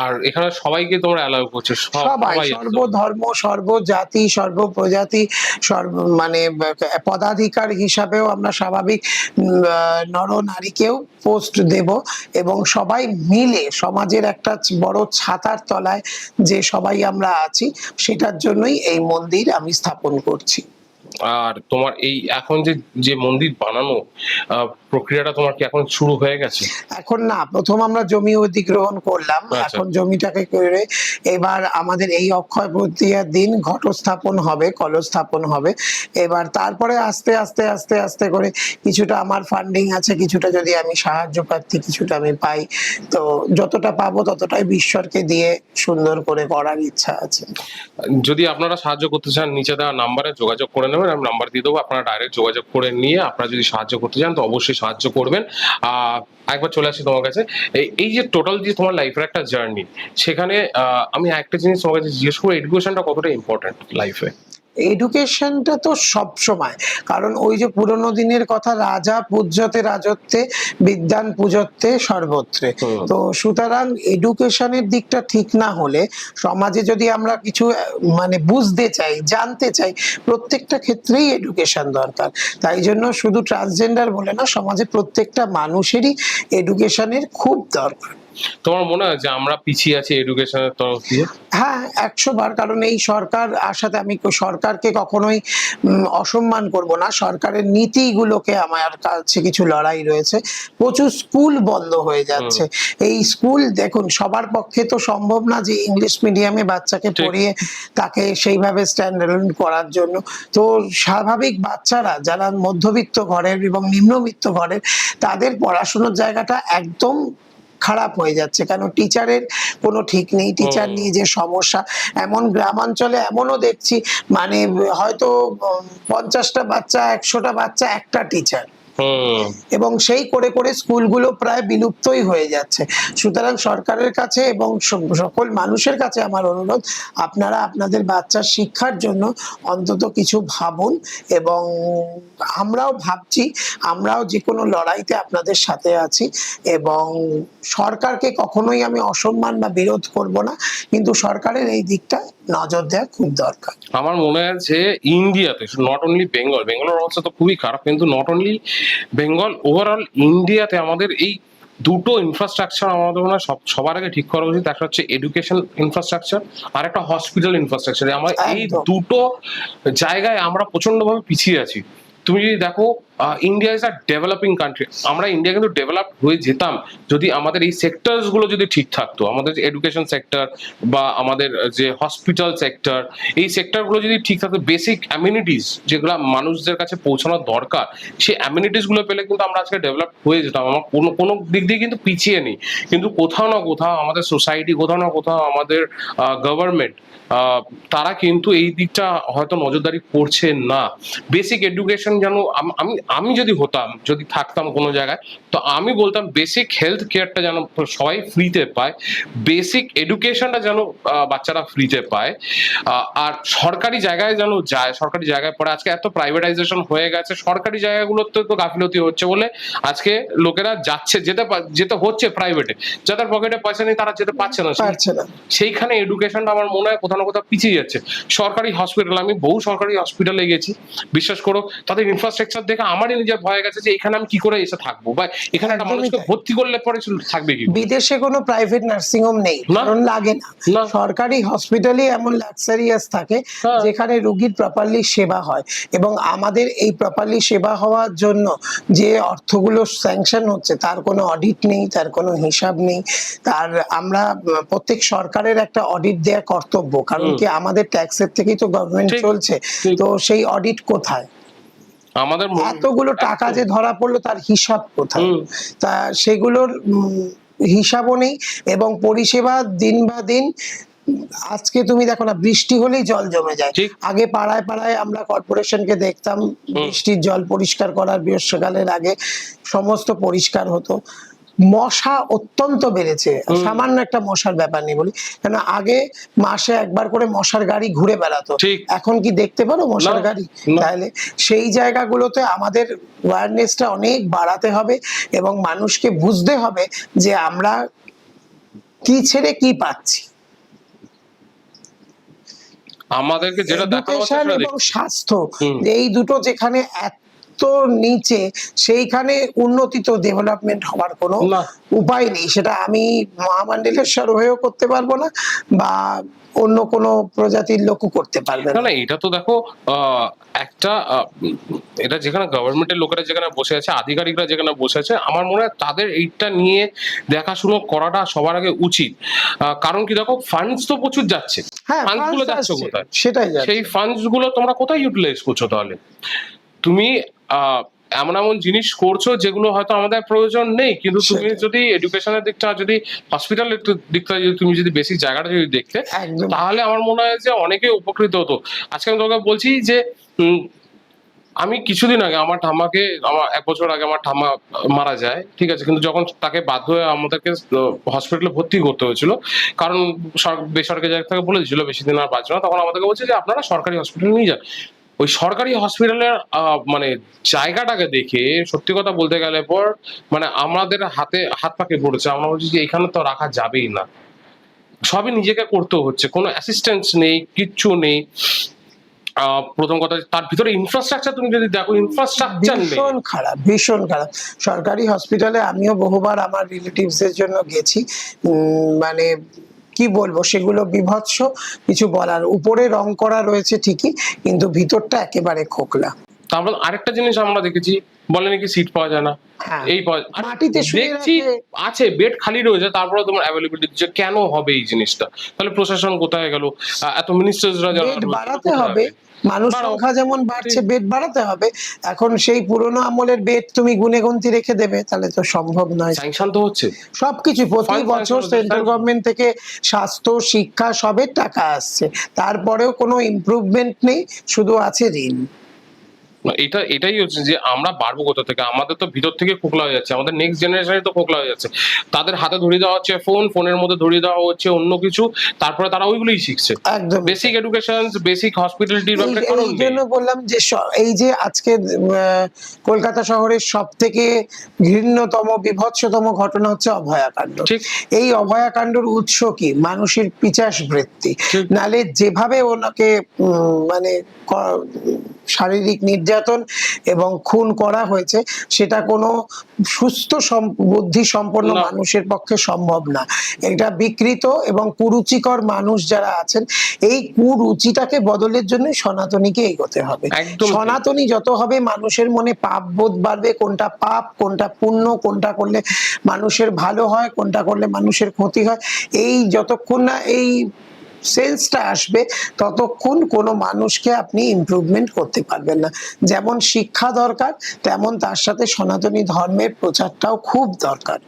Speaker 1: আর এখানে সবাইকে তোমরা অ্যালাউ করছো?
Speaker 2: সবাই,
Speaker 1: সবাই
Speaker 2: সর্বধর্ম, সর্বজাতি, সর্বপ্রজাতি, মানে পদাধিকার হিসাবেও আমরা স্বাভাবিক নর নারীকেও পোস্ট দেব, এবং সবাই মিলে সমাজের একটা বড় ছাতার তলায় যে সবাই আমরা আছি, সেটার জন্যই এই মন্দির আমি স্থাপন করছি।
Speaker 1: আর তোমার এই এখন যে যে মন্দির বানানো প্রক্রিয়াটা তোমার কি এখন শুরু হয়ে গেছে?
Speaker 2: এখন না, প্রথম আমরা জমি অধিগ্রহণ করলাম,
Speaker 1: আচ্ছা।
Speaker 2: এখন জমিটাকে করে এবার আমাদের এই অক্ষয় তৃতীয়ার দিন ঘট স্থাপন হবে, কলস স্থাপন হবে। এবার তারপরে আস্তে আস্তে আস্তে আস্তে করে কিছুটা আমার ফান্ডিং আছে, কিছুটা যদি আমি সাহায্য প্রার্থী, কিছুটা আমি পাই, তো যতটা পাবো ততটাই ঈশ্বরকে দিয়ে সুন্দর করে করার ইচ্ছা আছে।
Speaker 1: যদি আপনারা সাহায্য করতে চান, নিচে দেওয়া নাম্বারে যোগাযোগ করে নেবেন, আমি নাম্বার দিয়ে দেবো, আপনারা ডাইরেক্ট যোগাযোগ করে নিয়ে আপনারা যদি সাহায্য করতে চান তো অবশ্যই সাহায্য করবেন। একবার চলে আসি তোমার কাছে, এই যে টোটাল যে তোমার লাইফের একটা জার্নি, সেখানে আমি একটা জিনিস তোমার কাছে জিজ্ঞেস করবো, এডুকেশনটা কতটা ইম্পর্টেন্ট লাইফে?
Speaker 2: এডুকেশনটা তো সব সময়, কারণ ওই যে পুরোনো দিনের কথা, রাজা পূজ্যতে রাজত্বে, বিদ্যান পূজত্বে সর্বত্রে। তো সুতরাং এডুকেশনের দিকটা ঠিক না হলে, সমাজে যদি আমরা কিছু মানে বুঝতে চাই, জানতে চাই, প্রত্যেকটা ক্ষেত্রেই এডুকেশন দরকার। তাই জন্য শুধু ট্রান্সজেন্ডার বলে না, সমাজে প্রত্যেকটা মানুষেরই এডুকেশনের খুব দরকার।
Speaker 1: তোমার মনে হয় যে আমরা পিছিয়ে আছি এডুকেশনের তরফ দিয়ে?
Speaker 2: হ্যাঁ, 100 বার। কারণ এই সরকার আসাতে আমি সরকারকে কখনোই অসম্মান করব না। সরকারের নীতিগুলোকে আমার কাছে কিছু লড়াই রয়েছে। প্রচুর স্কুল বন্ধ হয়ে যাচ্ছে। এই স্কুল দেখুন, সবার পক্ষে তো সম্ভব না যে ইংলিশ মিডিয়ামে বাচ্চাকে পড়িয়ে তাকে সেইভাবে স্ট্যান্ডার্ড করার জন্য। তো স্বাভাবিক বাচ্চারা যারা মধ্যবিত্ত ঘরের এবং নিম্নবিত্ত ঘরের, তাদের পড়াশোনার জায়গাটা একদম খারাপ হয়ে যাচ্ছে। কেন, টিচারের কোনো ঠিক নেই, টিচার নিয়ে যে সমস্যা। এমন গ্রামাঞ্চলে এমনও দেখছি, মানে হয়তো 50টা বাচ্চা, 100টা বাচ্চা, একটা টিচার, এবং সেই করে করে স্কুলগুলো প্রায় বিলুপ্তই হয়ে যাচ্ছে। সুতরাং সরকারের কাছে এবং সকল মানুষের কাছে আমার অনুরোধ, আপনারা আপনাদের বাচ্চার শিক্ষার জন্য অন্তত কিছু ভাবুন, এবং আমরাও ভাবছি, আমরাও যে কোনো লড়াইতে আপনাদের সাথে আছি, এবং সরকারকে কখনোই আমি অসম্মান বা বিরোধ করব না, কিন্তু সরকারের এই দিকটা নজর দেওয়া খুব দরকার।
Speaker 1: আমার মনে হয় যে ইন্ডিয়াতে, নট অনলি বেঙ্গল, বেঙ্গলের অবস্থা তো খুবই খারাপ, কিন্তু নট অনলি বেঙ্গল, ওভারঅল ইন্ডিয়াতে আমাদের এই দুটো ইনফ্রাস্ট্রাকচার আমাদের মনে হয় সবার আগে ঠিক করা উচিত। একটা হচ্ছে এডুকেশন ইনফ্রাস্ট্রাকচার, আর একটা হসপিটাল ইনফ্রাস্ট্রাকচার। আমার এই দুটো জায়গায় আমরা প্রচন্ড ভাবে পিছিয়ে আছি। তুমি যদি দেখো, India is a developing country, আমরা ইন্ডিয়া কিন্তু ডেভেলপ হয়ে যেতাম যদি আমাদের এই সেক্টরস গুলো যদি ঠিক থাকতো। আমাদের যে এডুকেশন সেক্টর বা আমাদের যে হসপিটাল সেক্টর, এই সেক্টর গুলো যদি ঠিক থাকতো, বেসিক অ্যামিনিটিস যেগুলো মানুষদের কাছে পৌঁছানোর দরকার, সেই অ্যামিনিটিস গুলো পেলে কিন্তু আমরা আজকে ডেভেলপ হয়ে যেতাম। আমার কোনো দিক দিয়ে কিন্তু পিছিয়ে নেই, কিন্তু কোথাও না কোথাও আমাদের সোসাইটি, কোথাও না কোথাও আমাদের গভর্নমেন্ট, তারা কিন্তু এই দিকটা হয়তো নজরদারি করছে না। বেসিক এডুকেশন যেন, আমি আমি যদি হতাম, যদি থাকতাম কোনো জায়গায়, তো আমি বলতাম বেসিক হেলথ কেয়ারটা যেন সবাই ফ্রিতে পায়, বেসিক এডুকেশনটা যেন বাচ্চারা ফ্রিতে পায়, আর সরকারি জায়গায় যেন যায়, সরকারি জায়গায় পড়ে। আজকে এত প্রাইভেটাইজেশন হয়ে গেছে, সরকারি জায়গাগুলোতে তো গাফিলতি হচ্ছে বলে আজকে লোকেরা যাচ্ছে, যেতে হচ্ছে প্রাইভেটে। যাদের পকেটে পয়সা নেই তারা যেতে পারছে না,
Speaker 2: পারছে না।
Speaker 1: সেইখানে এডুকেশনটা আমার মনে হয় কোথাও না কোথাও পিছিয়ে যাচ্ছে। সরকারি হসপিটাল, আমি বহু সরকারি হসপিটালে গেছি, বিশ্বাস করো তাদের ইনফ্রাস্ট্রাকচার দেখে আমারই নিজের ভয় গেছে যে এখানে আমি কি করে এসে থাকবো, বা এখানে একটা
Speaker 2: একদমই
Speaker 1: মানুষকে
Speaker 2: তাই।
Speaker 1: ভর্তি করলে পরে থাকবে কি করে?
Speaker 2: বিদেশে কোনো প্রাইভেট নার্সিং হোম নেই,
Speaker 1: না।
Speaker 2: কারণ লাগে না।
Speaker 1: না।
Speaker 2: সরকারি হসপিটালই এমন লাক্সারিয়াস থাকে
Speaker 1: হ্যাঁ।
Speaker 2: যেখানে রোগীর প্রপারলি সেবা হয়, এবং আমাদের এই প্রপারলি সেবা হওয়ার জন্য যে অর্থগুলো স্যাংশন হচ্ছে তার কোনো অডিট নেই, তার কোনো হিসাব নেই। তার আমরা প্রত্যেক সরকারের একটা অডিট দেওয়া কর্তব্য, কারণ কি আমাদের ট্যাক্সের থেকেই তো গভর্নমেন্ট
Speaker 1: ঠিক,
Speaker 2: চলছে।
Speaker 1: ঠিক।
Speaker 2: তো সেই অডিট কোথায়?
Speaker 1: আমাদের
Speaker 2: এতগুলো টাকা যে ধরা পড়লো তার হিসাব কোথায়?
Speaker 1: হুম।
Speaker 2: তা সেগুলোর হিসাবও নেই, এবং পরিষেবা দিন বা দিন আজকে তুমি দেখো না, বৃষ্টি হলেই জল জমে যায়।
Speaker 1: ঠিক।
Speaker 2: আগে পাড়ায় পাড়ায় আমরা কর্পোরেশনকে দেখতাম বৃষ্টির জল পরিষ্কার করার, বর্ষাকালের আগে সমস্ত পরিষ্কার হতো। মশা অত্যন্ত বেড়েছে, সামান্য একটা মশার ব্যাপার নেই বলি, কেন আগে মাসে একবার করে মশার গাড়ি ঘুরে বেড়াতো,
Speaker 1: ঠিক।
Speaker 2: এখন কি দেখতে পারো মশার
Speaker 1: না,
Speaker 2: গাড়ি?
Speaker 1: না।
Speaker 2: তাহলে সেই জায়গাগুলোতে আমাদের অ্যাওয়ারনেসটা অনেক বাড়াতে হবে, এবং মানুষকে বুঝতে হবে যে আমরা কি ছেড়ে কি পাচ্ছি।
Speaker 1: আমাদেরকে যেটা দেখানো হচ্ছে
Speaker 2: এডুকেশন
Speaker 1: সেটা
Speaker 2: এবং
Speaker 1: দেখছি।
Speaker 2: স্বাস্থ্য,
Speaker 1: হুম।
Speaker 2: এই দুটো যেখানে এত নিচে, সেইখানে উন্নতি তো ডেভেলপমেন্ট হওয়ার কোনো
Speaker 1: না।
Speaker 2: উপায় নেই। সেটা আমি মহামান্ডলেশ্বর হয়েও করতে পারবো না, বা অন্য কোনো প্রজাতির লোকও করতে পারবে
Speaker 1: না
Speaker 2: না।
Speaker 1: না, এটা তো দেখো একটা এটা যেখানে গভর্নমেন্টের লোকেরা যেখানে বসে আছে, আধিকারিকরা যেখানে বসে আছে, আমার মনে হয় তাদের এইটা নিয়ে দেখাশুনো করাটা সবার আগে উচিত। কারণ কি দেখো, ফান্ডস তো প্রচুর যাচ্ছে,
Speaker 2: হ্যাঁ,
Speaker 1: ফান্ডস গুলো
Speaker 2: funds
Speaker 1: যাচ্ছে
Speaker 2: আসছে,
Speaker 1: কোথায়?
Speaker 2: সেটাই যাচ্ছে।
Speaker 1: সেই ফান্ডস গুলো তোমরা কোথায় ইউটিলাইজ করছো তাহলে? তুমি এমন এমন জিনিস করছো যেগুলো হয়তো আমাদের প্রয়োজন নেই, কিন্তু তুমি
Speaker 2: সেটাই।
Speaker 1: যদি এডুকেশনের দিকটা, যদি হসপিটালের দিকটা, যদি তুমি যদি বেসিক জায়গাটা যদি দেখতে,
Speaker 2: একদম।
Speaker 1: তাহলে আমার মনে হয় যে অনেকে উপকৃত হতো। আজকে আমি তোমাকে বলছি যে উম, আমি কিছুদিন আগে আমার 1 বছর আগে আমার ঠাম্মা মারা যায়, ঠিক আছে, কিন্তু যখন তাকে বাধ্য হয়ে আমাদেরকে হসপিটালে ভর্তি করতে হয়েছিল, কারণ বেসরকারি জায়গা থেকে বলে দিয়েছিল বেশি দিন আর বাঁচবে না, তখন আমাদেরকে বলছে যে আপনারা সরকারি হসপিটালে নিয়ে যান। ওই সরকারি হসপিটালের মানে জায়গাটাকে দেখে সত্যি কথা বলতে গেলে পর, মানে আমাদের হাত পাকে পড়েছে। আমরা বলছি যে এখানে তো রাখা যাবেই না, সবই নিজেকে করতে হচ্ছে, কোনো অ্যাসিস্ট্যান্স নেই, কিচ্ছু নেই। প্রথম কথা, তার ভিতরে ইনফ্রাস্ট্রাকচার তুমি যদি দেখো, ইনফ্রাস্ট্রাকচার নেই।
Speaker 2: ভীষণ খারাপ, ভীষণ খারাপ। সরকারি হসপিটালে আমিও বহুবার আমার রিলেটিভস এর জন্য গেছি, মানে কি বলবো, সেগুলো বিভৎস, কিছু বলার। উপরে রং করা রয়েছে ঠিকই, কিন্তু ভিতরটা একেবারে খোকলা।
Speaker 1: তারপর আরেকটা জিনিস আমরা দেখেছি, বলে নাকি সিট পাওয়া যায় না,
Speaker 2: হ্যাঁ,
Speaker 1: এই আর
Speaker 2: মাটিতে শুয়ে
Speaker 1: দেখছি
Speaker 2: রাখে।
Speaker 1: আছে, বেড খালি রয়েছে, তারপরে তোমার অ্যাভেলেবিলিটি দিচ্ছে। কেন হবে এই জিনিসটা? তাহলে প্রশাসন কোথায় গেল? এত মিনিস্টার্সরা যারা
Speaker 2: বেড
Speaker 1: রয়েছে,
Speaker 2: বাড়াতে
Speaker 1: কোথায়
Speaker 2: হবে, মানুষ
Speaker 1: বাড়াও।
Speaker 2: সংখ্যা যেমন বাড়ছে
Speaker 1: ঠিক।
Speaker 2: বেড বাড়াতে হবে। এখন সেই পুরোনো আমলের বেড তুমি গুনে গুনতি রেখে দেবে, তাহলে তো সম্ভব নয়।
Speaker 1: স্যাংশন তো হচ্ছে।
Speaker 2: সবকিছু প্রতি
Speaker 1: Fund
Speaker 2: বছর
Speaker 1: sanction হচ্ছে,
Speaker 2: সেন্ট্রাল
Speaker 1: sanction।
Speaker 2: গভর্নমেন্ট থেকে স্বাস্থ্য, শিক্ষা সবের টাকা আসছে, তারপরেও কোনো ইমপ্রুভমেন্ট নেই, শুধু আছে ঋণ।
Speaker 1: এটাই হচ্ছে যে আমরা বাড়বো কোথা থেকে? আমাদের তো ভিতর থেকে খোকলা হয়ে যাচ্ছে, আমাদের নেক্সট জেনারেশনে তো খোকলা হয়ে যাচ্ছে। তাদের হাতে ধরিয়ে দেওয়া হচ্ছে ফোনের মধ্যে ধরিয়ে দেওয়া হচ্ছে অন্য কিছু, তারপরে তারা ওইগুলোই শিখছে।
Speaker 2: একদম।
Speaker 1: বেসিক এডুকেশন, বেসিক হসপিটালিটির ব্যাপারে কারণ
Speaker 2: এই
Speaker 1: নেই।
Speaker 2: জন্য বললাম যে এই যে আজকে কলকাতা শহরের সব থেকে ঘৃণ্যতম, বিভৎসতম ঘটনা হচ্ছে অভয়াকাণ্ড।
Speaker 1: ঠিক।
Speaker 2: এই অভয়াকাণ্ডর উৎস কি? মানুষের পিচাস বৃত্তি।
Speaker 1: ঠিক।
Speaker 2: নালে যেভাবে ওনাকে মানে শারীরিক নির্যাতন এবং খুন করা হয়েছে, সেটা কোনো সুস্থ বুদ্ধি সম্পন্ন
Speaker 1: না।
Speaker 2: মানুষের পক্ষে সম্ভব না। এটা বিকৃত এবং কুরুচিকর মানুষ যারা আছেন, এই কুরুচিটাকে বদলের জন্য সনাতনীকে এগোতে হবে।
Speaker 1: একদম ঠিক।
Speaker 2: সনাতনী যত হবে, মানুষের মনে পাপ বোধ বাড়বে, কোনটা পাপ, কোনটা পুণ্য, কোনটা করলে মানুষের ভালো হয়, কোনটা করলে মানুষের ক্ষতি হয়, এই যতক্ষণ না এই সেন্সটা আসবে, ততক্ষণ কোনো মানুষকে আপনি ইমপ্রুভমেন্ট করতে পারবেন না। যেমন শিক্ষা দরকার, তেমন তার সাথে সনাতনী ধর্মের প্রচারটাও খুব দরকার।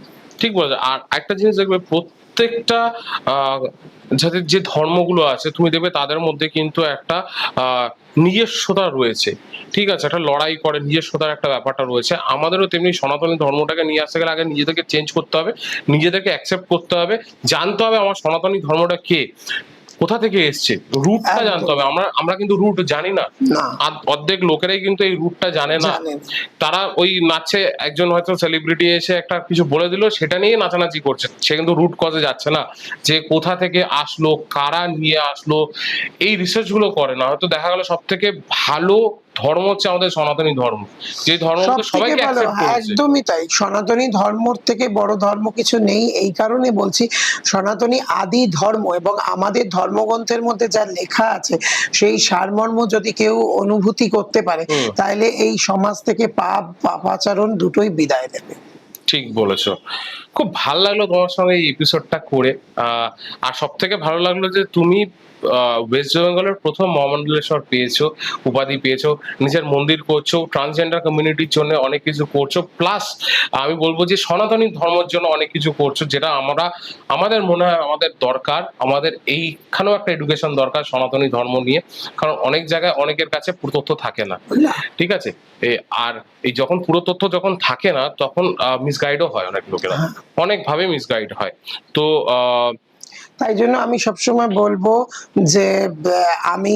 Speaker 1: ঠিক বলেছো। আর একটা জিনিস দেখবে, প্রত্যেকটা আহ যাদের যে ধর্মগুলো আছে তুমি দেখবে তাদের মধ্যে কিন্তু একটা নিজস্বতা রয়েছে। ঠিক আছে, একটা লড়াই করে নিজস্বতার একটা ব্যাপারটা রয়েছে। আমাদেরও তেমনি সনাতনী ধর্মটাকে নিয়ে আসতে গেলে আগে নিজেদেরকে চেঞ্জ করতে হবে, নিজেদেরকে অ্যাকসেপ্ট করতে হবে, জানতে হবে আমার সনাতনী ধর্মটা কে, কোথা থেকে এসছে, রুটটা জানতে
Speaker 2: একদম
Speaker 1: হবে। আমরা আমরা কিন্তু রুট জানি না।
Speaker 2: না,
Speaker 1: অর্ধেক লোকেরাই কিন্তু এই রুটটা জানে না।
Speaker 2: জানেন।
Speaker 1: তারা ওই নাচে, একজন হয়তো সেলিব্রিটি এসে একটা কিছু বলে দিল, সেটা নিয়ে নাচানাচি করছে, সে কিন্তু রুট কজে যাচ্ছে না, যে কোথা থেকে আসলো, কারা নিয়ে আসলো, এই রিসার্চ গুলো করে না। হয়তো দেখা গেল সব থেকে ভালো ধর্ম হচ্ছে আমাদের সনাতনী ধর্ম, যে ধর্ম
Speaker 2: সব থেকে
Speaker 1: সবাইকে
Speaker 2: ভালো,
Speaker 1: অ্যাকসেপ্ট করেছে।
Speaker 2: একদমই তাই। সনাতনী ধর্মর থেকে বড় ধর্ম কিছু নেই। এই কারণে বলছি, সনাতনী আদি ধর্ম এবং আমাদের ধর্মগ্রন্থের মধ্যে যা লেখা আছে সেই সারমর্ম যদি কেউ অনুভূতি করতে পারে,
Speaker 1: হুম।
Speaker 2: তাহলে এই সমাজ থেকে পাপাচারণ দুটোই বিদায় নেবে।
Speaker 1: ঠিক বলেছো। খুব ভালো লাগলো তোমার সঙ্গে এই এপিসোডটা করে। আর সব থেকে ভালো লাগলো যে তুমি ওয়েস্ট বেঙ্গলের প্রথম মহামন্ডলেশ্বর পেয়েছো, উপাধি পেয়েছো, নিজের মন্দির করছো, ট্রান্সজেন্ডার কমিউনিটির জন্য অনেক কিছু করছো, প্লাস আমি বলবো যে সনাতনী ধর্মের জন্য অনেক কিছু করছো, যেটা আমাদের মনে হয় আমাদের দরকার। আমাদের এইখানেও একটা এডুকেশন দরকার সনাতনী ধর্ম নিয়ে, কারণ অনেক জায়গায় অনেকের কাছে পুরো তথ্য থাকে না।
Speaker 2: না,
Speaker 1: ঠিক আছে। আর এই যখন পুরো তথ্য যখন থাকে না, তখন মিসগাইডও হয় অনেক লোকেরা, অনেকভাবে মিসগাইড হয়। তো
Speaker 2: তাই জন্য আমি সবসময় বলবো যে আমি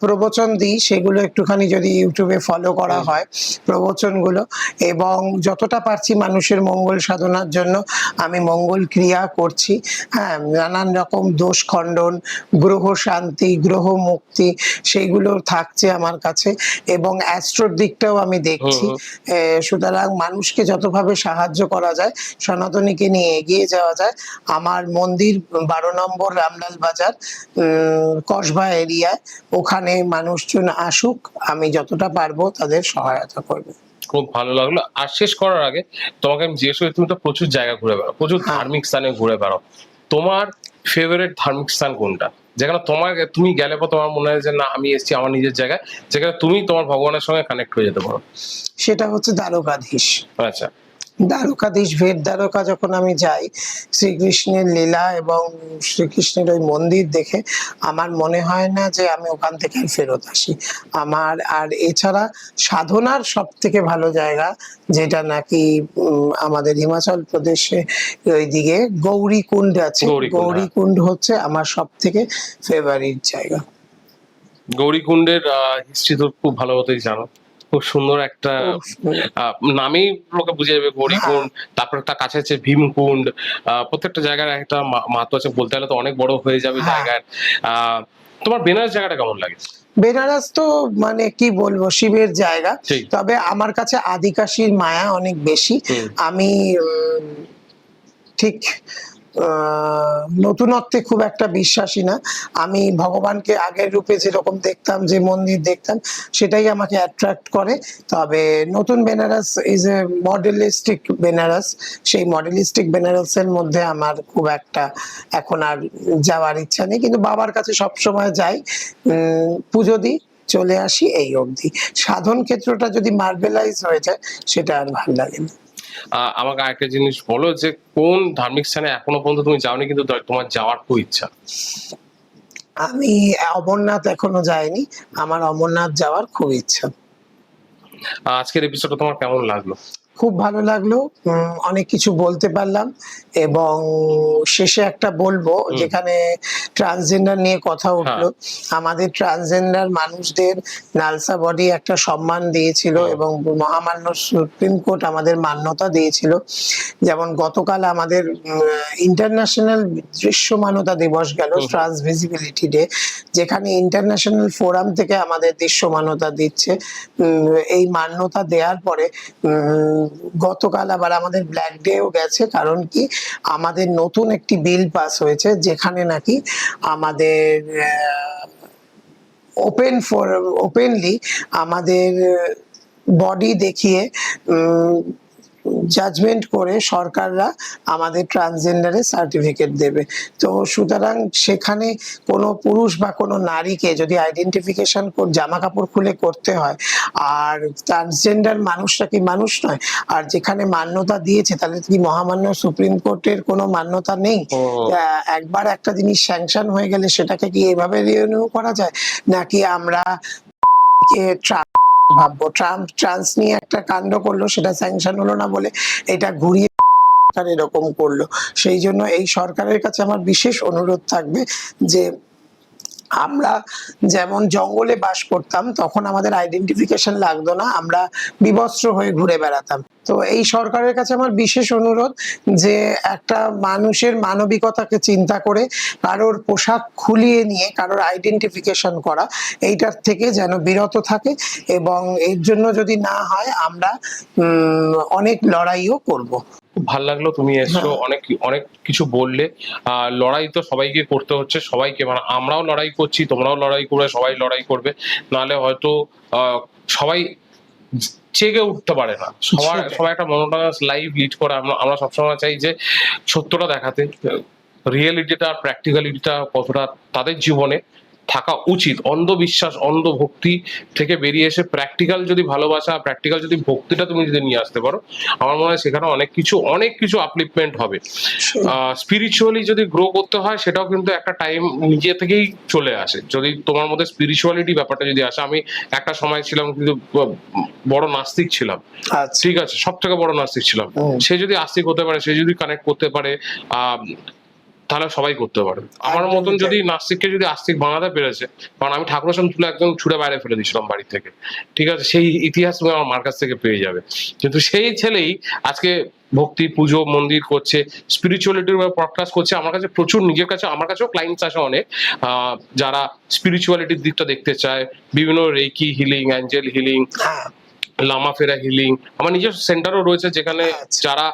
Speaker 2: প্রবচন দিই, সেগুলো একটুখানি যদি ইউটিউবে ফলো করা হয় প্রবচনগুলো, এবং যতটা পারছি মানুষের মঙ্গল সাধনার জন্য আমি মঙ্গল ক্রিয়া করছি। হ্যাঁ, নানান রকম দোষ খণ্ডন, গ্রহ শান্তি, গ্রহ মুক্তি, সেইগুলো থাকছে আমার কাছে, এবং অ্যাস্ট্রোর দিকটাও আমি দেখছি। সুতরাং মানুষকে যতভাবে সাহায্য করা যায়, সনাতনীকে নিয়ে এগিয়ে যাওয়া যায়। আমার মন্দির 12 নম্বর রামলাল বাজার, কসবা এরিয়ায়, ওখানে মানুষজন আসুক, আমি যতটা পারবো তাদের সহায়তা করবো।
Speaker 1: খুব ভালো লাগলো। আর শেষ করার আগে তোমাকে আমি জিজ্ঞেস করি, তুমি তো প্রচুর জায়গা ঘুরে বেড়াও, প্রচুর
Speaker 2: হ্যাঁ।
Speaker 1: ধার্মিক স্থানে ঘুরে বেড়াও, তোমার ফেভারিট ধার্মিক স্থান কোনটা, যেখানে তুমি গেলে পর তোমার মনে হয় যে না আমি এসেছি আমার নিজের জায়গায়, যেখানে তুমি তোমার ভগবানের সঙ্গে কানেক্ট হয়ে যেতে পারো?
Speaker 2: সেটা হচ্ছে দ্বারকাধীশ।
Speaker 1: আচ্ছা।
Speaker 2: দ্বারকাধীশ, ভেট দ্বারকা যখন আমি যাই, শ্রীকৃষ্ণের লীলা এবং শ্রীকৃষ্ণের ওই মন্দির দেখে আমার মনে হয় না যে আমি ওখান থেকে আর ফেরত আসি। আমার আর এছাড়া সাধনার সব থেকে ভালো জায়গা, যেটা নাকি আমাদের হিমাচল প্রদেশে ওইদিকে গৌরীকুণ্ড আছে,
Speaker 1: গৌরীকুণ্ড, হ্যাঁ।
Speaker 2: গৌরীকুণ্ড হচ্ছে আমার সব থেকে ফেভারিট জায়গা।
Speaker 1: গৌরীকুণ্ডের হিস্ট্রি তো খুব ভালো মতোই জানো, খুব সুন্দর একটা
Speaker 2: খুব সুন্দর।
Speaker 1: নামেই লোকে বুঝে যাবে গৌরীকুণ্ড। তারপর তার কাছে আছে ভীমকুণ্ড। প্রত্যেকটা জায়গার একটা মাহাত্ম্য আছে, বলতে গেলে তো অনেক বড় হয়ে যাবে
Speaker 2: হ্যাঁ।
Speaker 1: জায়গার। তোমার বেনারস জায়গাটা কেমন লাগে?
Speaker 2: বেনারস তো মানে কি বলবো, শিবের জায়গা।
Speaker 1: ঠিক।
Speaker 2: তবে আমার কাছে আদিকাশীর মায়া অনেক বেশি। আমি ঠিক নতুনত্বে খুব একটা বিশ্বাসী না। আমি ভগবানকে আগের রূপে যেরকম দেখতাম, যে মন্দির দেখতাম, সেটাই আমাকে অ্যাট্রাক্ট করে। তবে নতুন বেনারস ইজ এ মডেলিস্টিক বেনারস, সেই মডেলিস্টিক বেনারসের মধ্যে আমার খুব একটা এখন আর যাওয়ার ইচ্ছা নেই, কিন্তু বাবার কাছে সবসময় যাই, পুজো দিই, চলে আসি, এই অবধি। সাধন ক্ষেত্রটা যদি মার্বেলাইজ হয়ে যায়, সেটা আর ভালো লাগে না।
Speaker 1: আমাকে আরেকটা জিনিস বলো, যে কোন ধার্মিক স্থানে এখনো পর্যন্ত তুমি যাওনি কিন্তু তোমার যাওয়ার খুব ইচ্ছা?
Speaker 2: আমি অমরনাথ এখনো যাইনি, আমার অমরনাথ যাওয়ার খুব ইচ্ছা।
Speaker 1: আজকের এপিসোডটা তোমার কেমন লাগলো?
Speaker 2: খুব ভালো লাগলো, অনেক কিছু বলতে পারলাম, এবং শেষে একটা বলবো, যেখানে ট্রান্সজেন্ডার নিয়ে কথা উঠলো, আমাদের ট্রান্সজেন্ডার মানুষদের নালসা বডি একটা সম্মান দিয়েছিল এবং মহামান্য সুপ্রিম কোর্ট আমাদের মান্যতা দিয়েছিল। যেমন গতকাল আমাদের ইন্টারন্যাশনাল দৃশ্যমানতা দিবস গেল, ট্রান্স ভিজিবিলিটি ডে, যেখানে ইন্টারন্যাশনাল ফোরাম থেকে আমাদের দৃশ্যমানতা দিচ্ছে। এই মান্যতা দেওয়ার পরে গতকাল আবার আমাদের ব্ল্যাক ডেও গেছে, কারণ কি আমাদের নতুন একটি বিল পাস হয়েছে, যেখানে নাকি আমাদের ওপেনলি আমাদের বডি দেখিয়ে জাজমেন্ট করে সরকাররা আমাদের ট্রান্সজেন্ডারের সার্টিফিকেট দেবে। তো সুতরাং সেখানে কোনো পুরুষ বা কোনো নারীকে যদি আইডেন্টিফিকেশন জামা কাপড় খুলে করতে হয়, আর ট্রান্সজেন্ডার মানুষটা কি মানুষ নয়? আর যেখানে মান্যতা দিয়েছে তাহলে কি মহামান্য সুপ্রিম কোর্টের কোনো মান্যতা নেই? একবার একটা জিনিস স্যাংশন হয়ে গেলে সেটাকে কি এভাবে রিনিউ করা যায়? নাকি আমরা ভাববো ট্রাম্প ট্রান্স নিয়ে একটা কাণ্ড করলো, সেটা স্যাংশন হলো না বলে এটা ঘুরিয়ে এরকম করলো। সেই জন্য এই সরকারের কাছে আমার বিশেষ অনুরোধ থাকবে যে আমরা যেমন জঙ্গলে বাস করতাম তখন আমাদের আইডেন্টিফিকেশন লাগতো না, আমরা বিবস্ত্র হয়ে ঘুরে বেড়াতাম। তো এই সরকারের কাছে আমার বিশেষ অনুরোধ যে একটা মানুষের মানবিকতাকে চিন্তা করে কারোর পোশাক খুলিয়ে নিয়ে কারোর আইডেন্টিফিকেশন করা, এইটার থেকে যেন বিরত থাকে, এবং এর জন্য যদি না হয় আমরা অনেক লড়াইও করব।
Speaker 1: খুব ভালো লাগলো, তুমি এসছো, অনেক অনেক কিছু বললে। লড়াই তো সবাইকে করতে হচ্ছে, সবাইকে, মানে আমরাও লড়াই করছি, তোমরাও লড়াই করবে, সবাই লড়াই করবে, নাহলে হয়তো সবাই জেগে উঠতে পারে না। সবাই একটা মনোটানাস লাইফ লিড করে। আমরা সবসময় চাই যে সত্যটা দেখাতে, রিয়েলিটিটা প্র্যাকটিক্যালিটিটা কতটা তাদের জীবনে থাকা উচিত। অন্ধবিশ্বাস অন্ধভক্তি থেকে বেরিয়ে এসে প্র্যাকটিক্যাল যদি ভালোবাসা, প্র্যাকটিক্যাল যদি ভক্তিটা তুমি যদি নিয়ে আসতে পারো, আমার মনে হয় সেখানে অনেক কিছু আপলিফমেন্ট হবে। স্পিরিচুয়ালি যদি গ্রো করতে হয় সেটাও কিন্তু একটা টাইম নিজে থেকেই চলে আসে। যদি তোমার মধ্যে স্পিরিচুয়ালিটি ব্যাপারটা যদি আসে, আমি একটা সময় ছিলাম কিন্তু বড় নাস্তিক ছিলাম, ঠিক আছে, সব থেকে বড় নাস্তিক ছিলাম। সে যদি আস্তিক হতে পারে, সে যদি কানেক্ট করতে পারে, তাহলে সবাই করতে পারে। আমার মতন যদি নাস্তিককে যদি আস্তিক বানাতে পেরেছে, কারণ আমি ঠাকুরের সামনে তুলে একদম ছুড়ে বাইরে ফেলে দিয়েছিলাম বাড়ি থেকে, ঠিক আছে, সেই ইতিহাস তুমি আমার মার কাছ থেকে পেয়ে যাবে। কিন্তু সেই ছেলেই আজকে ভক্তি, পুজো, মন্দির করছে, স্পিরিচুয়ালিটির উপর পডকাস্ট করছে। আমার কাছে প্রচুর, নিজের কাছে, আমার কাছেও ক্লায়েন্টস আসে অনেক, যারা স্পিরিচুয়ালিটির দিকটা দেখতে চায়, বিভিন্ন reiki healing, angel healing, Lama Fera healing. আমার নিজের সেন্টারও রয়েছে যেখানে যারা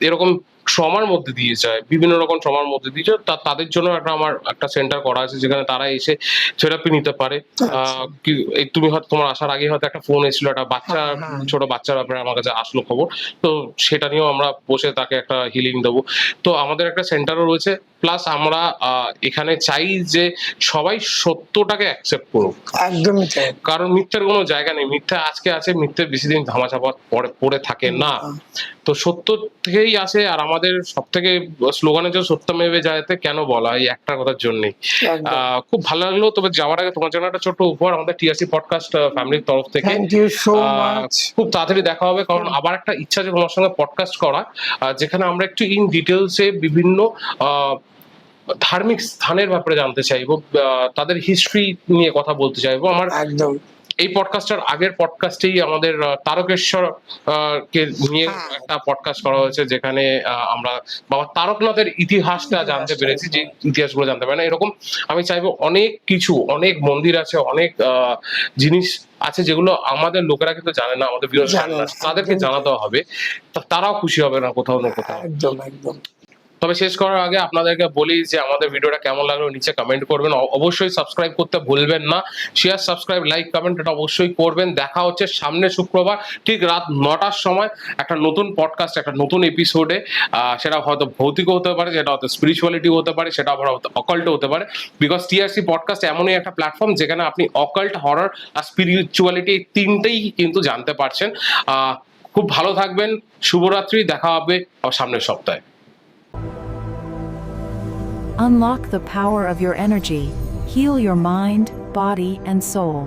Speaker 1: এরকম ট্রমার মধ্যে দিয়ে যায়, বিভিন্ন রকম ট্রমার মধ্যে দিয়ে যায়, তাদের জন্য আমার একটা সেন্টার করা আছে যেখানে তারা এসে থেরাপি নিতে পারে। তুমি হয়তো তোমার আসার আগে হয়তো একটা ফোন এসেছিল, একটা বাচ্চা, ছোট বাচ্চার ব্যাপারে আমার কাছে আসলো খবর, তো সেটা নিয়েও আমরা বসে তাকে একটা হিলিং দেবো। তো আমাদের একটা সেন্টারও রয়েছে। প্লাস আমরা এখানে চাই যে সবাই সত্যটাকে অ্যাকসেপ্ট করুক,
Speaker 2: একদমই তাই,
Speaker 1: কারণ মিথ্যার কোনো জায়গা নেই। মিথ্যা আজকে আছে, মিথ্যে বেশি দিন ধামাচাপা পড়ে থাকে না। তো সত্য থেকেই আসে। আর আমাদের সব থেকে স্লোগানে যে সত্যমেবে জয়তে কেন বলা, এই একটা কথার জন্যই। খুব ভালো লাগলো। তবে যাওয়ার আগে তোমার জন্য একটা ছোট্ট উপহার আমাদের টিআরসি পডকাস্ট ফ্যামিলির তরফ থেকে।
Speaker 2: Thank you so much.
Speaker 1: খুব তাড়াতাড়ি দেখা হবে, কারণ আবার একটা ইচ্ছা যে তোমার সঙ্গে পডকাস্ট করা, যেখানে আমরা একটু ইন ডিটেলসে বিভিন্ন ধার্মিক স্থানের ব্যাপারে জানতে চাইবো, তাদের হিস্ট্রি নিয়ে কথা বলতে চাইবো। আমার
Speaker 2: একদম
Speaker 1: এই পডকাস্টার আগের পডকাস্টেই আমাদের তারকেশ্বর কে নিয়ে একটা পডকাস্ট করা হয়েছে, যেখানে আমরা বাবা তারকনাথের ইতিহাসটা জানতে পেরেছি, যে ইতিহাসগুলো জানতে পারে না। এরকম আমি চাইবো অনেক কিছু, অনেক মন্দির আছে, অনেক জিনিস আছে যেগুলো আমাদের লোকেরা কিন্তু জানে না, আমাদের বিরোধী তাদেরকে জানাতে হবে, তারাও খুশি হবে না কোথাও না কোথাও।
Speaker 2: একদম একদম।
Speaker 1: তবে শেষ করার আগে আপনাদেরকে বলি যে আমাদের ভিডিওটা কেমন লাগলো নিচে কমেন্ট করবেন, অবশ্যই সাবস্ক্রাইব করতে ভুলবেন না। শেয়ার, সাবস্ক্রাইব, লাইক, কমেন্ট এটা অবশ্যই করবেন। দেখা হচ্ছে সামনে শুক্রবার ঠিক রাত 9টার সময় একটা নতুন পডকাস্ট, একটা নতুন এপিসোডে। সেটা হয়তো ভৌতিক হতে পারে, সেটা হয়তো স্পিরিচুয়ালিটি হতে পারে, সেটা আবার হয়তো অকাল্ট হতে পারে। বিকজ টিআরসি পডকাস্ট এমনই একটা প্ল্যাটফর্ম যেখানে আপনি অকাল্ট, হরর আর স্পিরিচুয়ালিটি এই তিনটেই কিন্তু জানতে পারছেন। খুব ভালো থাকবেন, শুভরাত্রি, দেখা হবে আবার সামনের সপ্তাহে।
Speaker 3: Unlock the power of your energy. Heal your mind, body, and soul.